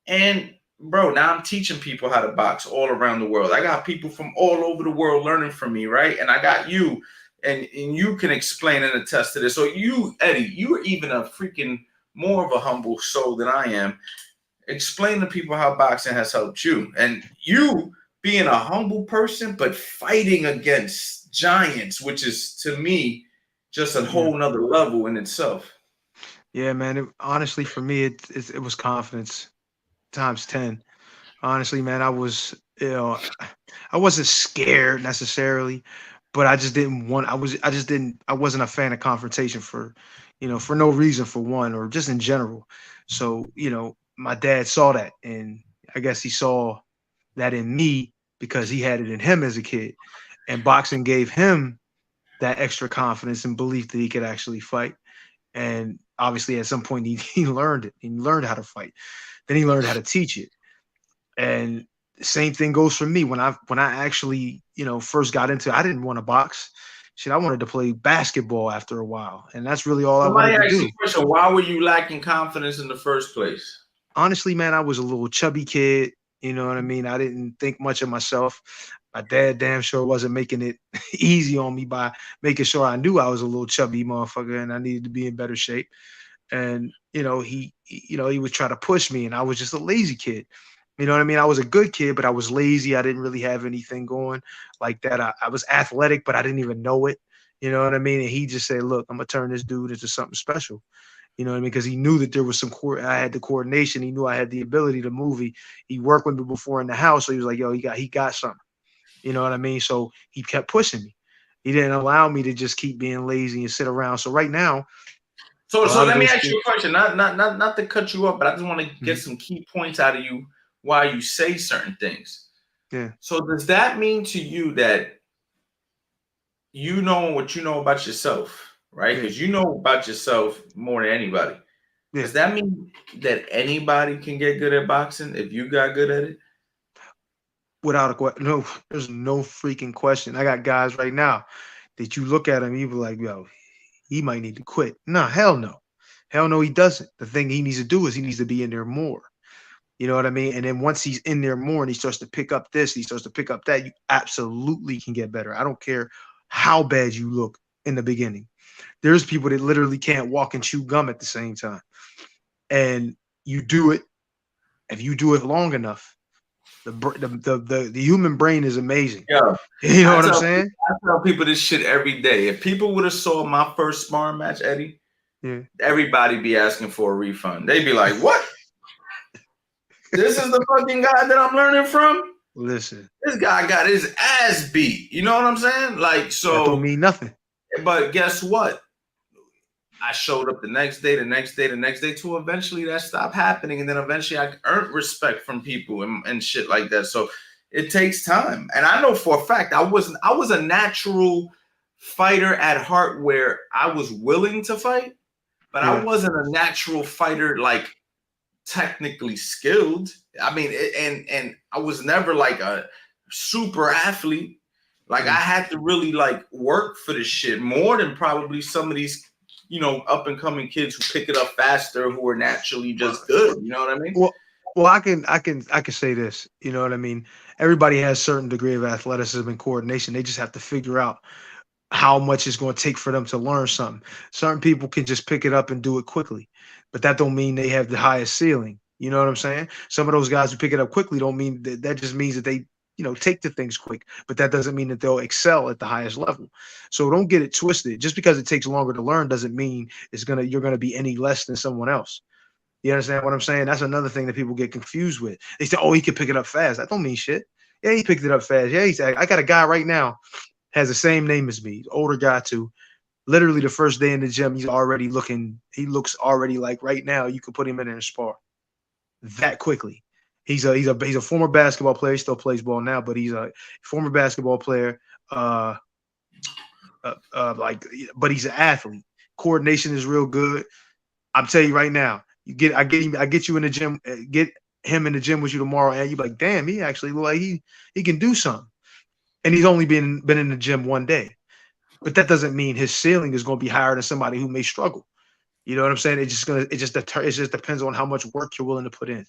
And bro, now I'm teaching people how to box all around the world. I got people from all over the world learning from me, right? And I got you, and you can explain and attest to this. So you, Eddie, you are even a freaking more of a humble soul than I am. Explain to people how boxing has helped you. And you being a humble person, but fighting against giants, which is to me just a whole nother level in itself. Yeah, man. Honestly, for me, it was confidence times 10. Honestly, man, I was, you know, I wasn't scared necessarily, but I just didn't want, I wasn't a fan of confrontation for, you know, for no reason for one, or just in general. So, you know, my dad saw that, and I guess he saw that in me because he had it in him as a kid, and boxing gave him that extra confidence and belief that he could actually fight. And obviously at some point he learned it. He learned how to fight. Then he learned how to teach it. And the same thing goes for me. When I actually, you know, first got into it, I didn't want to box. Shit, I wanted to play basketball after a while. And that's really all I Somebody wanted to asked do. you a question, why were you lacking confidence in the first place? Honestly, man, I was a little chubby kid. You know what I mean? I didn't think much of myself. My dad damn sure wasn't making it easy on me by making sure I knew I was a little chubby motherfucker and I needed to be in better shape. And, you know, he would try to push me, and I was just a lazy kid. You know what I mean? I was a good kid, but I was lazy. I didn't really have anything going like that. I was athletic, but I didn't even know it. You know what I mean? And he just said, look, I'm going to turn this dude into something special. You know what I mean? Because he knew that there was I had the coordination. He knew I had the ability to move. He worked with me before in the house. So he was like, yo, he got something. You know what I mean? So he kept pushing me. He didn't allow me to just keep being lazy and sit around. So right now, So a lot of let me those ask you a question. Not to cut you up, but I just want to get Mhm. some key points out of you why you say certain things. Yeah. So does that mean to you that you know what you know about yourself, right? Yeah. Because you know about yourself more than anybody. Yeah. Does that mean that anybody can get good at boxing if you got good at it? Without a question. No, there's no freaking question. I got guys right now that you look at him, you be like, yo, he might need to quit. No, hell no. Hell no, he doesn't. The thing he needs to do is he needs to be in there more. You know what I mean? And then once he's in there more and he starts to pick up this, he starts to pick up that, you absolutely can get better. I don't care how bad you look in the beginning. There's people that literally can't walk and chew gum at the same time. And you do it, if you do it long enough, the human brain is amazing. Yeah. You know what I'm saying? I tell people this shit every day. If people would have saw my first sparring match, Eddie, Yeah. everybody be asking for a refund. They'd be like, what? This is the fucking guy that I'm learning from? Listen, This guy got his ass beat. You know what I'm saying? Like, that don't so, mean nothing. but guess what? I showed up the next day, till eventually that stopped happening. And then eventually I earned respect from people and shit like that. So it takes time. And I know for a fact I was a natural fighter at heart where I was willing to fight, but I Yeah. wasn't a natural fighter, like technically skilled. I mean, and I was never like a super athlete. Like I had to really like work for this shit more than probably some of these, up and coming kids who pick it up faster, who are naturally just good. You know what I mean? Well, I can say this. You know what I mean? Everybody has certain degree of athleticism and coordination. They just have to figure out how much it's going to take for them to learn something. Certain people can just pick it up and do it quickly, but that don't mean they have the highest ceiling. You know what I'm saying? Some of those guys who pick it up quickly don't mean that just means that they, take the things quick, but that doesn't mean that they'll excel at the highest level. So don't get it twisted. Just because it takes longer to learn doesn't mean you're gonna be any less than someone else. You understand what I'm saying? That's another thing that people get confused with. They say, "Oh, he can pick it up fast." That don't mean shit. Yeah, he picked it up fast. Yeah, I got a guy right now has the same name as me, older guy too. Literally the first day in the gym, he looks already like right now you could put him in there and spar that quickly. He's a former basketball player. He still plays ball now, but he's a former basketball player. But he's an athlete. Coordination is real good. I'm telling you right now, I get you in the gym, get him in the gym with you tomorrow, and you be like, damn, he actually look like he can do something. And he's only been in the gym one day. But that doesn't mean his ceiling is going to be higher than somebody who may struggle. You know what I'm saying? It just depends on how much work you're willing to put in.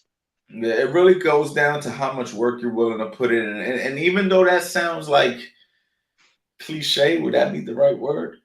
Yeah, it really goes down to how much work you're willing to put in. And even though that sounds like cliche, would that be the right word?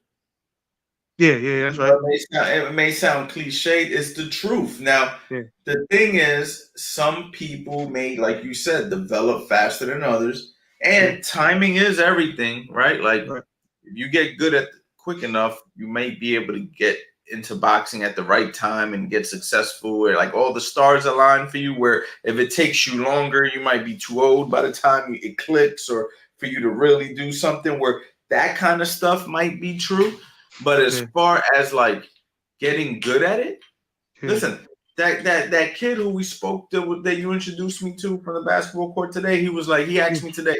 Yeah, that's right. It may sound cliche. It's the truth. Now, Yeah. the thing is, some people may, like you said, develop faster than others. And timing is everything, right? Like, Right. if you get good at quick enough, you may be able to get into boxing at the right time and get successful, or like all the stars align for you, where if it takes you longer, you might be too old by the time it clicks, or for you to really do something, where that kind of stuff might be true. But as far as like getting good at it, listen, that kid who we spoke to, that you introduced me to from the basketball court today, he asked me today,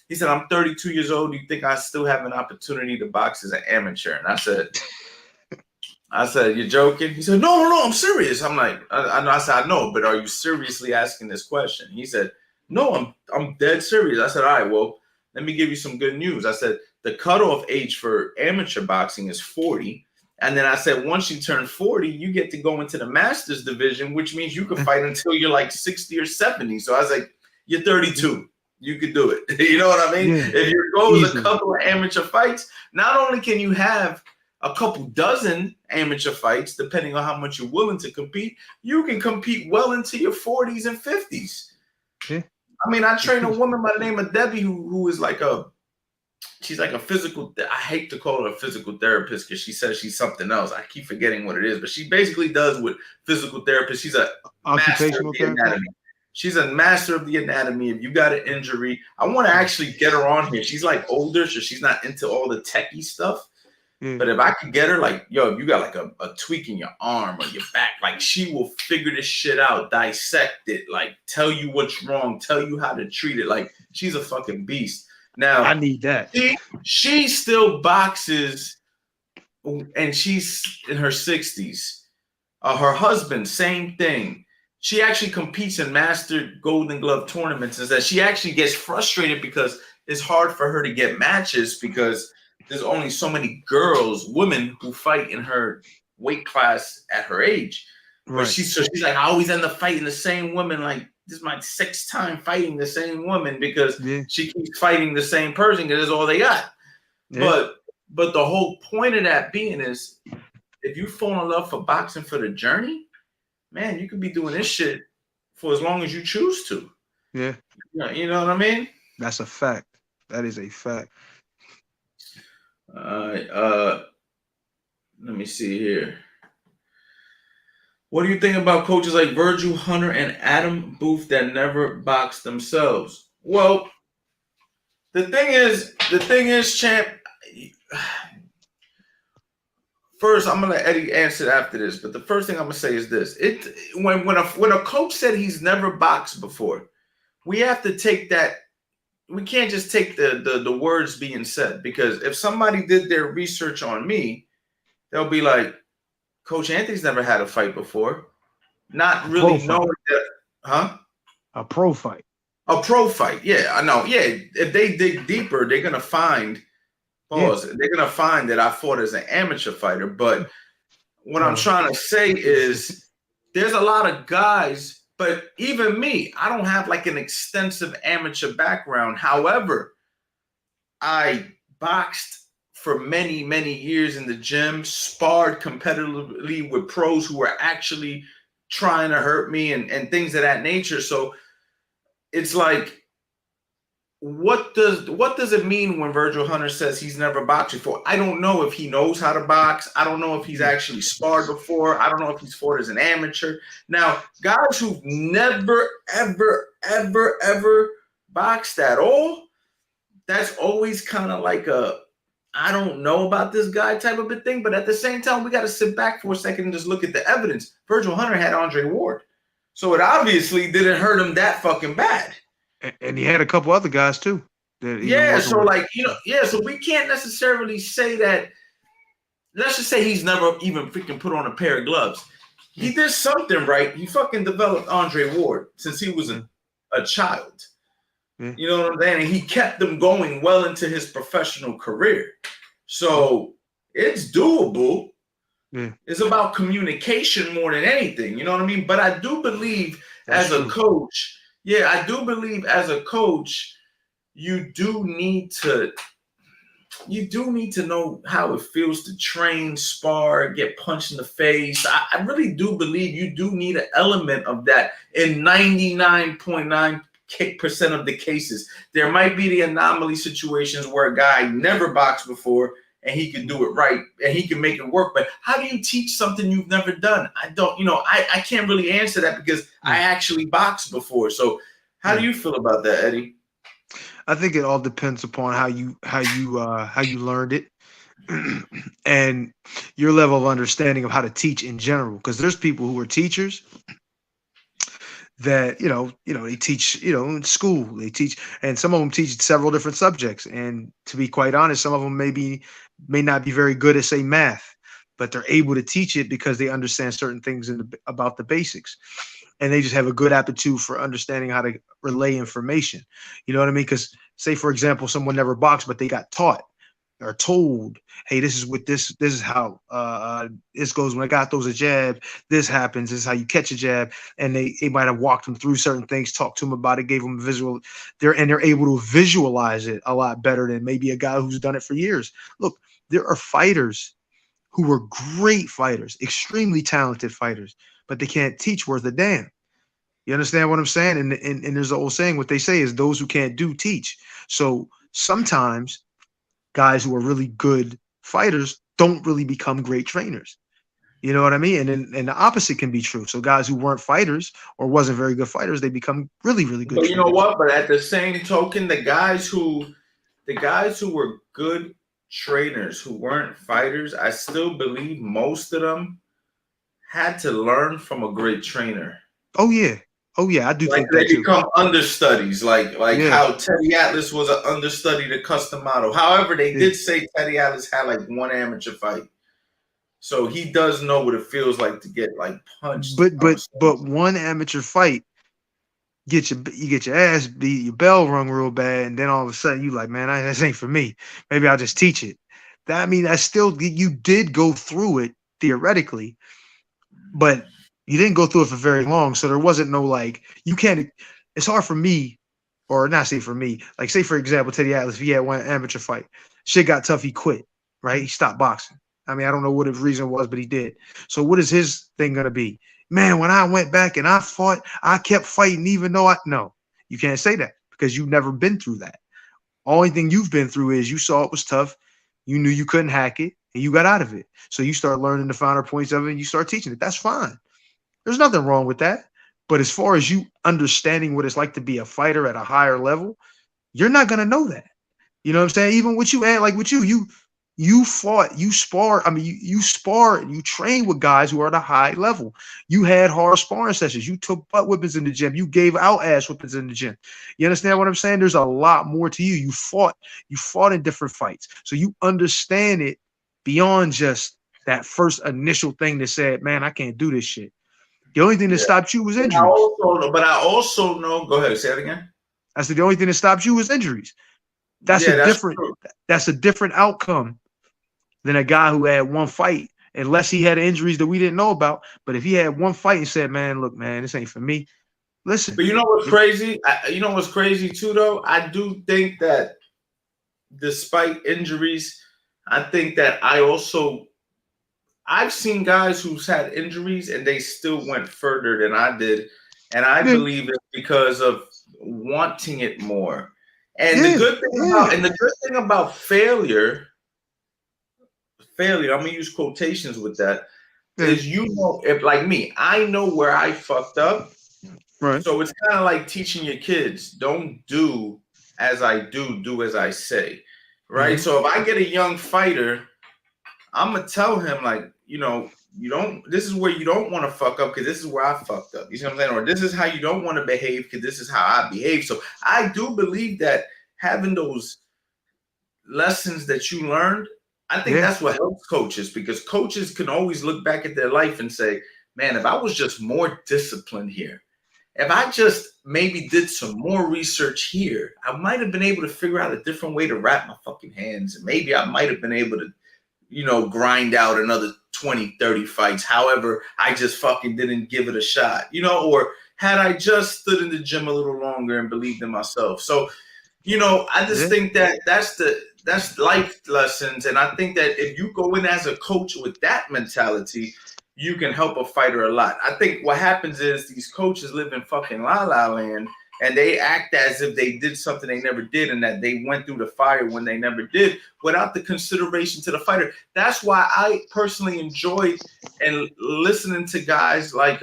he said, I'm 32 years old. Do you think I still have an opportunity to box as an amateur? And I said, you're joking? He said, no, I'm serious. I'm like, I said, I know, but are you seriously asking this question? He said, no, I'm dead serious. I said, all right, well, let me give you some good news. I said, the cutoff age for amateur boxing is 40. And then I said, once you turn 40, you get to go into the masters division, which means you can fight until you're like 60 or 70. So I was like, you're 32. You could do it. You know what I mean? Yeah. If your goal is a couple of amateur fights, not only can you have a couple dozen amateur fights, depending on how much you're willing to compete, you can compete well into your 40s and 50s. Yeah. I mean, I train a woman by the name of Debbie who is like she's like a physical, I hate to call her a physical therapist because she says she's something else. I keep forgetting what it is, but she basically does what physical therapist. She's a master of Occupational the therapist. anatomy. She's a master of the anatomy. If you got an injury, I want to actually get her on here. She's like older, so she's not into all the techie stuff. Yeah. But if I could get her, like, yo, if you got like a tweak in your arm or your back, like she will figure this shit out, dissect it, like tell you what's wrong, tell you how to treat it. Like she's a fucking beast. Now I need that. She still boxes, and she's in her 60s. Her husband, same thing. She actually competes in Master Golden Glove tournaments. Is that she actually gets frustrated because it's hard for her to get matches because there's only so many women who fight in her weight class at her age. But Right. she's like, I always end up fighting the same woman. Like, this is my 6th time fighting the same woman because she keeps fighting the same person because that's all they got. Yeah. But the whole point of that being is, if you fall in love for boxing for the journey, man, you could be doing this shit for as long as you choose to. Yeah. You know what I mean? That's a fact. That is a fact. Let me see here. What do you think about coaches like Virgil Hunter and Adam Booth that never box themselves? Well, the thing is, champ. First, I'm gonna let Eddie answer after this, but the first thing I'm gonna say is this: when a coach said he's never boxed before, we have to take that. We can't just take the words being said, because if somebody did their research on me, they'll be like, Coach Anthony's never had a fight before, not really knowing that, huh? A pro fight. A pro fight, yeah, I know. Yeah, if they dig deeper, they're gonna find. They're gonna find that I fought as an amateur fighter. But what I'm trying to say is, there's a lot of guys, but even me, I don't have like an extensive amateur background. However, I boxed for many, many years in the gym, sparred competitively with pros who were actually trying to hurt me and things of that nature. So it's like, what does it mean when Virgil Hunter says he's never boxed before? I don't know if he knows how to box. I don't know if he's actually sparred before. I don't know if he's fought as an amateur. Now, guys who've never, ever, ever, ever boxed at all, that's always kind of like a, I don't know about this guy type of a thing. But at the same time, we got to sit back for a second and just look at the evidence. Virgil Hunter had Andre Ward. So it obviously didn't hurt him that fucking bad. And he had a couple other guys too. Yeah, so like, so we can't necessarily say that. Let's just say he's never even freaking put on a pair of gloves. He did something right. He fucking developed Andre Ward since he was a child. Yeah. You know what I'm saying? And he kept them going well into his professional career. So it's doable. Yeah. It's about communication more than anything. You know what I mean? But I do believe as a coach. Yeah, I do believe as a coach, you do need to know how it feels to train, spar, get punched in the face. I really do believe you do need an element of that in 99.9% of the cases. There might be the anomaly situations where a guy never boxed before and he can do it right and he can make it work. But how do you teach something you've never done? I don't, I can't really answer that because I actually boxed before. So how do you feel about that, Eddie? I think it all depends upon how you learned it and your level of understanding of how to teach in general. Because there's people who are teachers that, they teach, in school, they teach, and some of them teach several different subjects. And to be quite honest, some of them may not be very good at, say, math, but they're able to teach it because they understand certain things about the basics. And they just have a good aptitude for understanding how to relay information. You know what I mean? Because say, for example, someone never boxed, but they got taught or told, hey, this is how this goes. When a guy throws a jab, this happens. This is how you catch a jab. And they might have walked them through certain things, talked to them about it, gave them a visual. They're able to visualize it a lot better than maybe a guy who's done it for years. Look, there are fighters who are great fighters, extremely talented fighters, but they can't teach worth a damn. You understand what I'm saying? And there's an old saying, what they say is those who can't do, teach. So sometimes guys who are really good fighters don't really become great trainers. You know what I mean? And the opposite can be true. So guys who weren't fighters or wasn't very good fighters, they become really, really good But you know trainers. what? But at the same token, the guys who were good trainers who weren't fighters, I still believe most of them had to learn from a great trainer. Oh yeah. Oh yeah, I do Like think they that too. become understudies, like Yeah. how Teddy Atlas was an understudy to Custom Model. However, they Yeah. did say Teddy Atlas had like one amateur fight, so he does know what it feels like to get like punched. But one amateur fight you get your ass beat, your bell rung real bad, and then all of a sudden you like, man, this ain't for me. Maybe I'll just teach it. That I mean, that's still you did go through it theoretically, but you didn't go through it for very long. So there wasn't no like you can't. It's hard for me, or not say for me. Like say for example, Teddy Atlas, if he had one amateur fight, shit got tough, he quit. Right, he stopped boxing. I mean, I don't know what his reason was, but he did. So what is his thing gonna be? Man, when I went back and I fought, I kept fighting, even though no, you can't say that because you've never been through that. Only thing you've been through is you saw it was tough, you knew you couldn't hack it, and you got out of it. So you start learning the finer points of it, and you start teaching it. That's fine. There's nothing wrong with that. But as far as you understanding what it's like to be a fighter at a higher level, you're not gonna know that. You know what I'm saying? Even with you, like with you fought, you sparred. I mean, you sparred, you trained with guys who are at a high level. You had hard sparring sessions. You took butt whippings in the gym. You gave out ass whippings in the gym. You understand what I'm saying? There's a lot more to you. You fought in different fights. So you understand it beyond just that first initial thing that said, man, I can't do this shit. The only thing that stopped you was injuries. But I also know, go ahead, say it again. I said the only thing that stopped you was injuries. That's True. That's a different outcome than a guy who had one fight, unless he had injuries that we didn't know about. But if he had one fight and said, man, look, man, this ain't for me. Listen. But you know what's crazy? You know what's crazy too, though? I do think that despite injuries, I think that I've seen guys who's had injuries and they still went further than I did. And I believe it's because of wanting it more. And the good thing about failure, I'm gonna use quotations with that, is if like me, I know where I fucked up. Right. So it's kind of like teaching your kids, don't do as I do as I say. Right. Mm-hmm. So if I get a young fighter, I'm gonna tell him, like, this is where you don't want to fuck up because this is where I fucked up. You see what I'm saying? Or this is how you don't want to behave because this is how I behave. So I do believe that having those lessons that you learned, I think that's what helps coaches, because coaches can always look back at their life and say, man, if I was just more disciplined here, if I just maybe did some more research here, I might have been able to figure out a different way to wrap my fucking hands. And maybe I might have been able to, grind out another 20, 30 fights. However, I just fucking didn't give it a shot, or had I just stood in the gym a little longer and believed in myself. So, I just think that that's life lessons. And I think that if you go in as a coach with that mentality, you can help a fighter a lot. I think what happens is these coaches live in fucking la la land and they act as if they did something they never did and that they went through the fire when they never did, without the consideration to the fighter. That's why I personally enjoyed and listening to guys like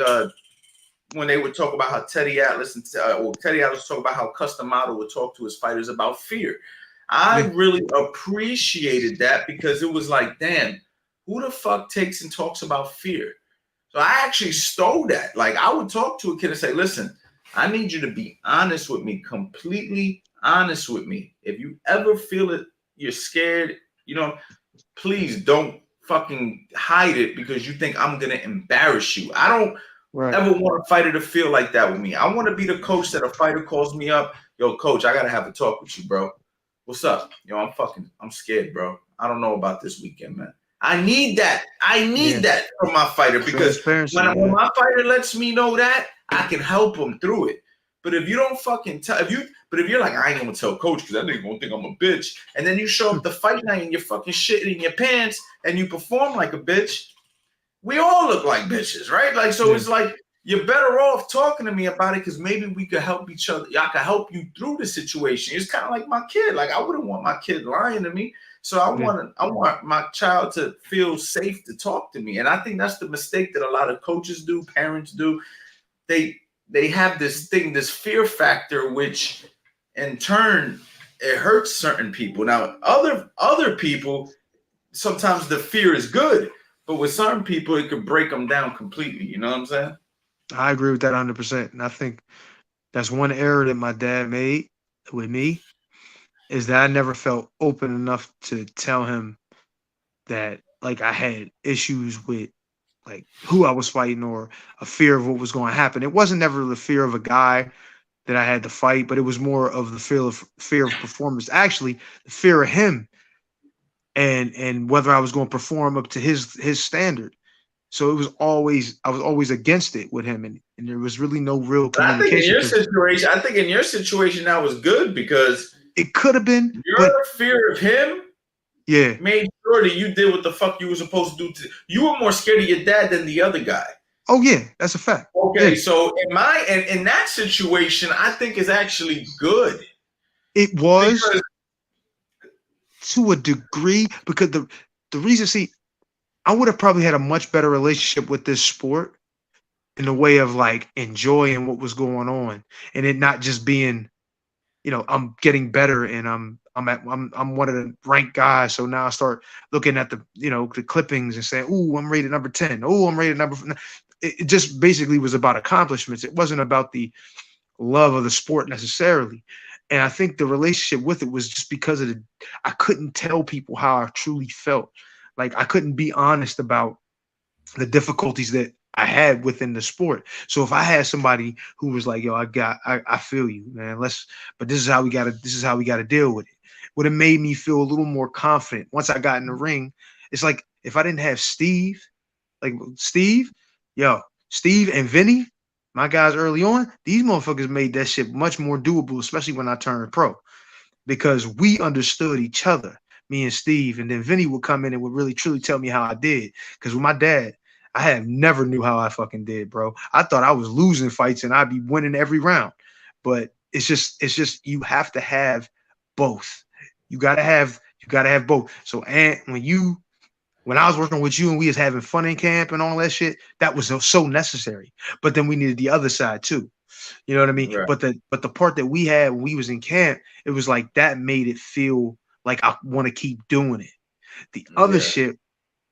when they would talk about how Teddy Atlas talk about how Custom Model would talk to his fighters about fear. I really appreciated that, because it was like, damn, who the fuck takes and talks about fear? So I actually stole that. Like, I would talk to a kid and say, listen, I need you to be honest with me, completely honest with me. If you ever feel it, you're scared, please don't fucking hide it because you think I'm going to embarrass you. I don't ever want a fighter to feel like that with me. I want to be the coach that a fighter calls me up. Yo, coach, I got to have a talk with you, bro. What's up? I'm scared, bro. I don't know about this weekend, man. I need that. I need that from my fighter, because when my fighter lets me know that, I can help him through it. But if you don't fucking tell, if you're like, I ain't gonna tell coach because that nigga gonna think I'm a bitch, and then you show up the fight night and you're fucking shitting in your pants and you perform like a bitch, we all look like bitches, right? Like, so it's like, you're better off talking to me about it because maybe we could help each other. I could help you through the situation. It's kind of like my kid. Like I wouldn't want my kid lying to me. So I want my child to feel safe to talk to me. And I think that's the mistake that a lot of coaches do, parents do. They have this thing, this fear factor, which in turn it hurts certain people. Now, other people, sometimes the fear is good, but with certain people, it could break them down completely. You know what I'm saying? I agree with that 100%. And I think that's one error that my dad made with me is that I never felt open enough to tell him that like I had issues with like who I was fighting or a fear of what was going to happen. It wasn't never the fear of a guy that I had to fight, but it was more of the fear of performance. Actually, the fear of him and whether I was going to perform up to his standard. So it was always I was always against it with him, and there was really no real But I think in communication. your situation, that was good because It could have been, your but fear of him Yeah. made sure that you did what the fuck you were supposed to do. You were more scared of your dad than the other guy. oh yeah, that's a fact. Okay, Yeah. so in that situation, I think is actually good. It was Because to a degree because the reason, see, I would have probably had a much better relationship with this sport in the way of like enjoying what was going on and it not just being, you know, I'm getting better and I'm one of the ranked guys. So now I start looking at the, you know, the clippings and saying, "Ooh, I'm rated number 10. Oh, I'm rated number." It just basically was about accomplishments. It wasn't about the love of the sport necessarily. And I think the relationship with it was just because of I couldn't tell people how I truly felt. Like I couldn't be honest about the difficulties that I had within the sport. So if I had somebody who was like, "Yo, I feel you, man. But this is how we gotta deal with it," would have made me feel a little more confident. Once I got in the ring, it's like if I didn't have Steve, like Steve and Vinny, my guys early on, these motherfuckers made that shit much more doable, especially when I turned pro, because we understood each other, me and Steve, and then Vinny would come in and would really truly tell me how I did. Because with my dad, I have never knew how I fucking did, bro. I thought I was losing fights and I'd be winning every round. But it's just you have to have both. You gotta have both. So and when I was working with you and we was having fun in camp and all that shit, that was so necessary. But then we needed the other side too. You know what I mean? right. But the part that we had when we was in camp, it was like that made it feel like I want to keep doing it. The other shit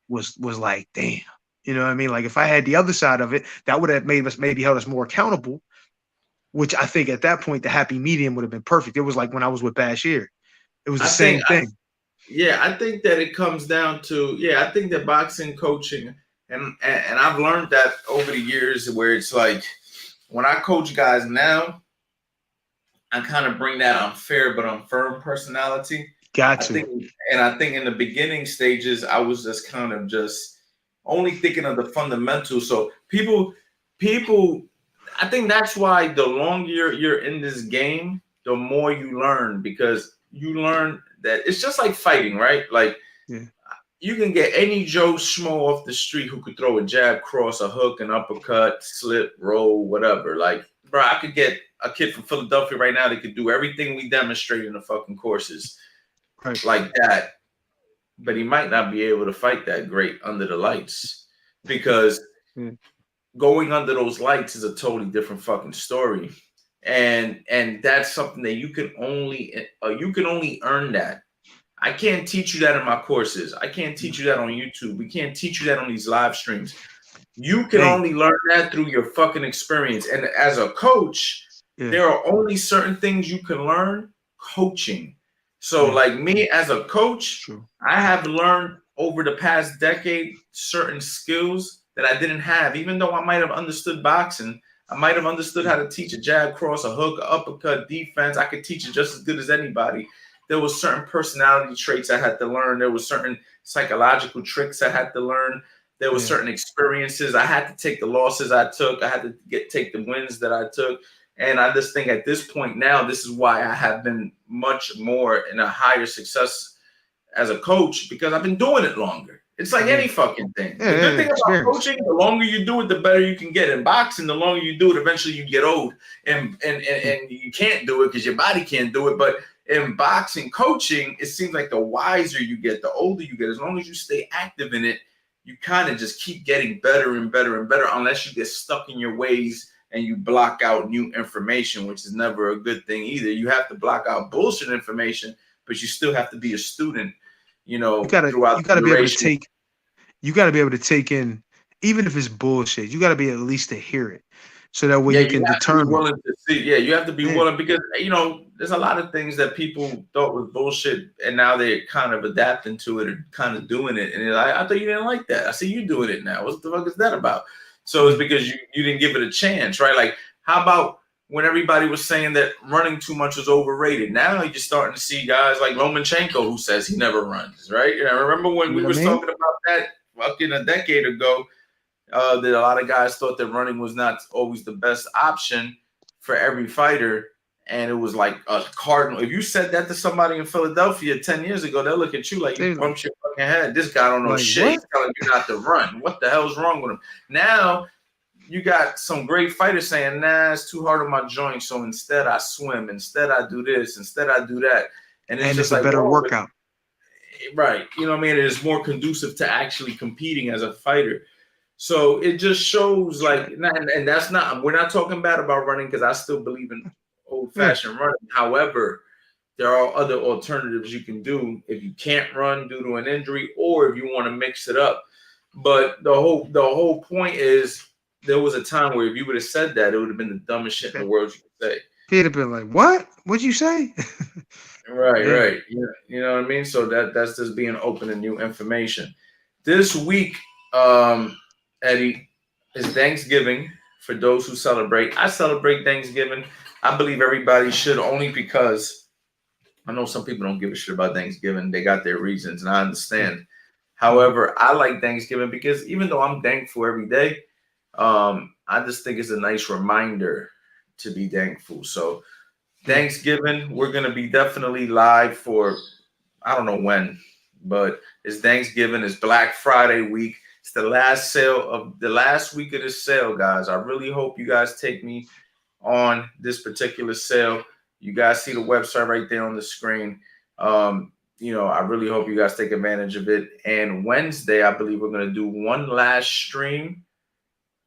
was like, damn. You know what I mean? Like if I had the other side of it, that would have maybe held us more accountable, which I think at that point the happy medium would have been perfect. It was like when I was with Bashir. It was the same thing. I think that it comes down to I think that boxing coaching and I've learned that over the years where it's like when I coach guys now, I kind of bring that unfair but unfirm personality. Got I to. think in the beginning stages I was just kind of just only thinking of the fundamentals. So people, I think that's why the longer you're in this game, the more you learn, because you learn that it's just like fighting, right? Like you can get any Joe Schmo off the street who could throw a jab, cross, a hook, an uppercut, slip, roll, whatever. Like, bro, I could get a kid from Philadelphia right now that could do everything we demonstrate in the fucking courses like that. But he might not be able to fight that great under the lights because going under those lights is a totally different fucking story. And that's something that you can only earn that. I can't teach you that in my courses. I can't teach you that on YouTube. We can't teach you that on these live streams. You can only learn that through your fucking experience. And as a coach, there are only certain things you can learn coaching. So like me as a coach, I have learned over the past decade certain skills that I didn't have. Even though I might have understood boxing, I might have understood how to teach a jab, cross, a hook, a uppercut, defense. I could teach it just as good as anybody. There was certain personality traits I had to learn. There was certain psychological tricks I had to learn. There were certain experiences. I had to take the losses I took. I had to take the wins that I took. And I just think at this point now, this is why I have been much more in a higher success as a coach, because I've been doing it longer. It's like any fucking thing. Yeah, The good thing about experience. coaching, the longer you do it, the better you can get. In boxing, the longer you do it, eventually you get old and you can't do it because your body can't do it. But in boxing coaching, it seems like the wiser you get, the older you get. As long as you stay active in it, you kind of just keep getting better and better and better, unless you get stuck in your ways and you block out new information, which is never a good thing either. You have to block out bullshit information, but you still have to be a student, You throughout the gotta be able to duration. take in, even if it's bullshit, you gotta be at least to hear it. So that way Yeah, you you can have to be determine. willing to see. Yeah, you have to be Yeah. willing because there's a lot of things that people thought was bullshit, and now they're kind of adapting to it and kind of doing it. And I thought you didn't like that. I see you doing it now. What the fuck is that about? So it's because you didn't give it a chance, right? Like, how about when everybody was saying that running too much was overrated? Now you're starting to see guys like Lomachenko who says he never runs, right? Remember when You we know what was I mean? talking about that fucking a decade ago? That a lot of guys thought that running was not always the best option for every fighter. And it was like a cardinal. If you said that to somebody in Philadelphia 10 years ago, they'll look at you like you They bumped your fucking head. This guy don't know like shit. what? He's telling you not to run. What the hell's wrong with him? Now you got some great fighters saying, nah, it's too hard on my joints. So instead I swim. Instead I do this. Instead I do that. And it's And it's just a like, better whoa, workout. right. You know what I mean? It is more conducive to actually competing as a fighter. So it just shows like, and that's not, we're not talking bad about running because I still believe in old Yeah. fashioned running. However, there are other alternatives you can do if you can't run due to an injury or if you want to mix it up. But the whole point is there was a time where if you would have said that, it would have been the dumbest shit in the world you could say. He'd have been like, what? What'd you say? Right, Yeah. right. You know what I mean? So that's just being open to new information. This week, Eddie, is Thanksgiving for those who celebrate. I celebrate Thanksgiving. I believe everybody should, only because I know some people don't give a shit about Thanksgiving. They got their reasons, and I understand. However, I like Thanksgiving because even though I'm thankful every day, I just think it's a nice reminder to be thankful. So Thanksgiving, we're gonna be definitely live for I don't know when, but it's Thanksgiving, it's Black Friday week. It's the last week of this sale, guys. I really hope you guys take me on this particular sale. You guys see the website right there on the screen. I really hope you guys take advantage of it. And Wednesday, I believe we're gonna do one last stream,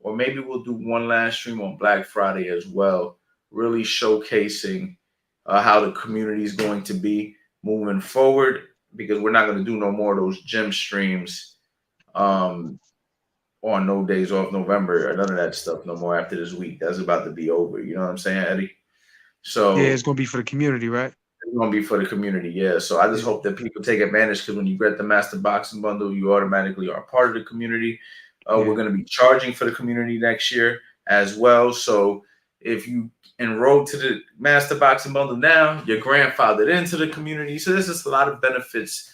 or maybe we'll do one last stream on Black Friday as well, really showcasing how the community is going to be moving forward, because we're not going to do no more of those gym streams on No Days Off November or none of that stuff no more after this week. That's about to be over. You know what I'm saying, Eddie? Yeah, So it's gonna be for the community, right? it's going to be for the community, yeah. So I just hope that people take advantage, because when you get the Master Boxing Bundle, you automatically are part of the community. We're going to be charging for the community next year as well. So if you enroll to the Master Boxing Bundle now, you're grandfathered into the community. So there's just a lot of benefits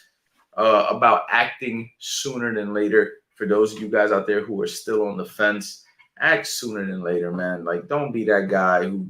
about acting sooner than later. For those of you guys out there who are still on the fence, act sooner than later, man. Like, don't be that guy who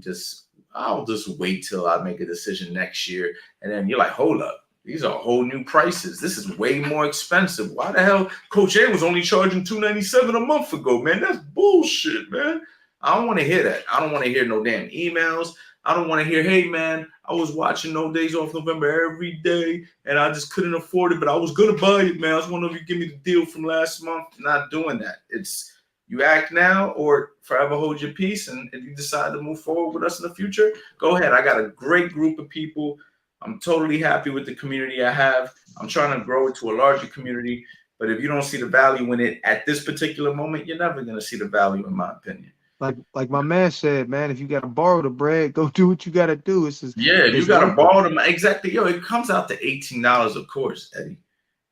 I'll just wait till I make a decision next year. And then you're like, hold up. These are whole new prices. This is way more expensive. Why the hell Coach A was only charging $297 a month ago, man? That's bullshit, man. I don't want to hear that. I don't want to hear no damn emails. I don't want to hear, hey, man, I was watching No Days Off November every day, and I just couldn't afford it, but I was going to buy it, man. I was wondering if you give me the deal from last month. Not doing that. It's you act now or forever hold your peace. And if you decide to move forward with us in the future, go ahead. I got a great group of people. I'm totally happy with the community I have. I'm trying to grow it to a larger community. But if you don't see the value in it at this particular moment, you're never going to see the value, in my opinion. Like my man said, man, if you gotta borrow the bread, go do what you gotta do. If you got to borrow them. Exactly. Yo, it comes out to $18 a course, Eddie.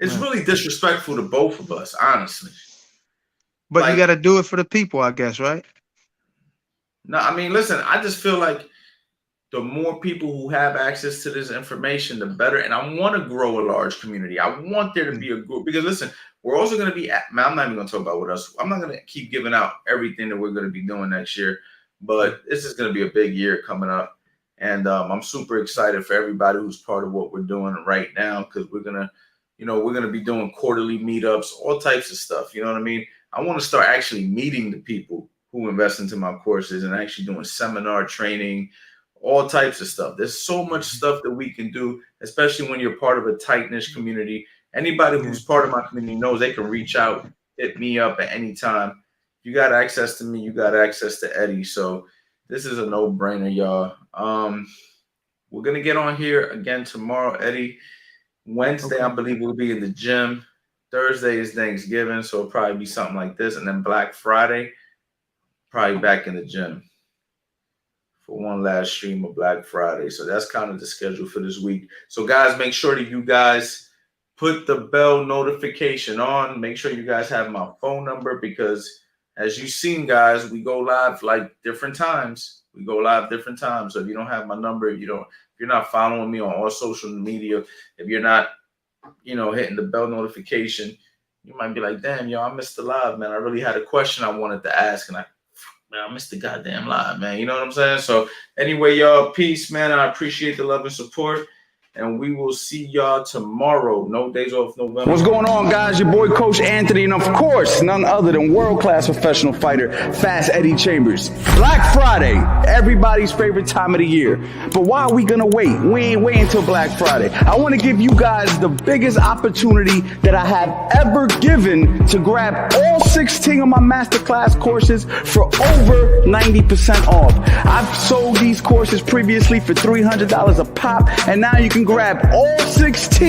It's really disrespectful to both of us, honestly. But you gotta do it for the people, I guess, right? No, I mean, listen, I just feel like the more people who have access to this information, the better. And I want to grow a large community. I want there to be a group, because listen, we're also going to be I'm not even going to talk about what else. I'm not going to keep giving out everything that we're going to be doing next year, but this is going to be a big year coming up. And I'm super excited for everybody who's part of what we're doing right now, because we're going to You know, we're going to be doing quarterly meetups, all types of stuff. You know what I mean? I want to start actually meeting the people who invest into my courses and actually doing seminar training, all types of stuff. There's so much stuff that we can do, especially when you're part of a tight niche community. Anybody who's part of my community knows they can reach out, hit me up at any time. You got access to me, you got access to Eddie. So this is a no-brainer, y'all. We're going to get on here again tomorrow, Eddie. Wednesday, I believe we'll be in the gym. Thursday is Thanksgiving, so it'll probably be something like this. And then Black Friday, probably back in the gym for one last stream of Black Friday. So that's kind of the schedule for this week. So guys, make sure that you guys put the bell notification on. Make sure you guys have my phone number, because as you've seen, guys, we go live like different times. We go live different times. So if you don't have my number, if you're not following me on all social media, if you're not, hitting the bell notification, you might be like, damn, yo, I missed the live, man. I really had a question I wanted to ask, and I missed the goddamn live, man. You know what I'm saying? So anyway, y'all, peace, man. I appreciate the love and support. And we will see y'all tomorrow. No days off November. What's going on, guys? Your boy, Coach Anthony, and of course, none other than world-class professional fighter, Fast Eddie Chambers. Black Friday, everybody's favorite time of the year. But why are we gonna wait? We ain't waiting until Black Friday. I want to give you guys the biggest opportunity that I have ever given to grab all 16 of my masterclass courses for over 90% off. I've sold these courses previously for $300 a pop, and now you can grab all 16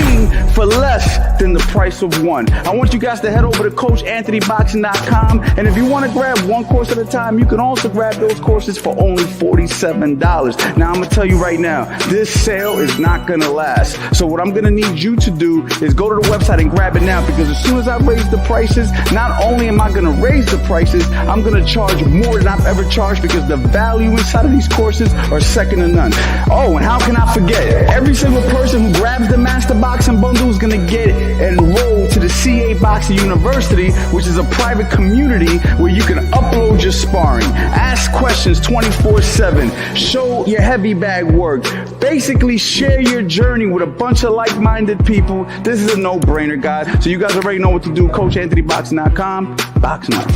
for less than the price of one. I want you guys to head over to CoachAnthonyBoxing.com, and if you want to grab one course at a time, you can also grab those courses for only $47. Now, I'm going to tell you right now, this sale is not going to last. So what I'm going to need you to do is go to the website and grab it now, because as soon as I raise the prices, not only am I going to raise the prices, I'm going to charge more than I've ever charged, because the value inside of these courses are second to none. Oh, and how can I forget? Every single person who grabs the Master Boxing Bundle is going to get enrolled to the CA Boxing University, which is a private community where you can upload your sparring, ask questions 24/7, show your heavy bag work, basically share your journey with a bunch of like-minded people. This is a no-brainer, guys. So you guys already know what to do. CoachAnthonyBoxing.com. Boxing up.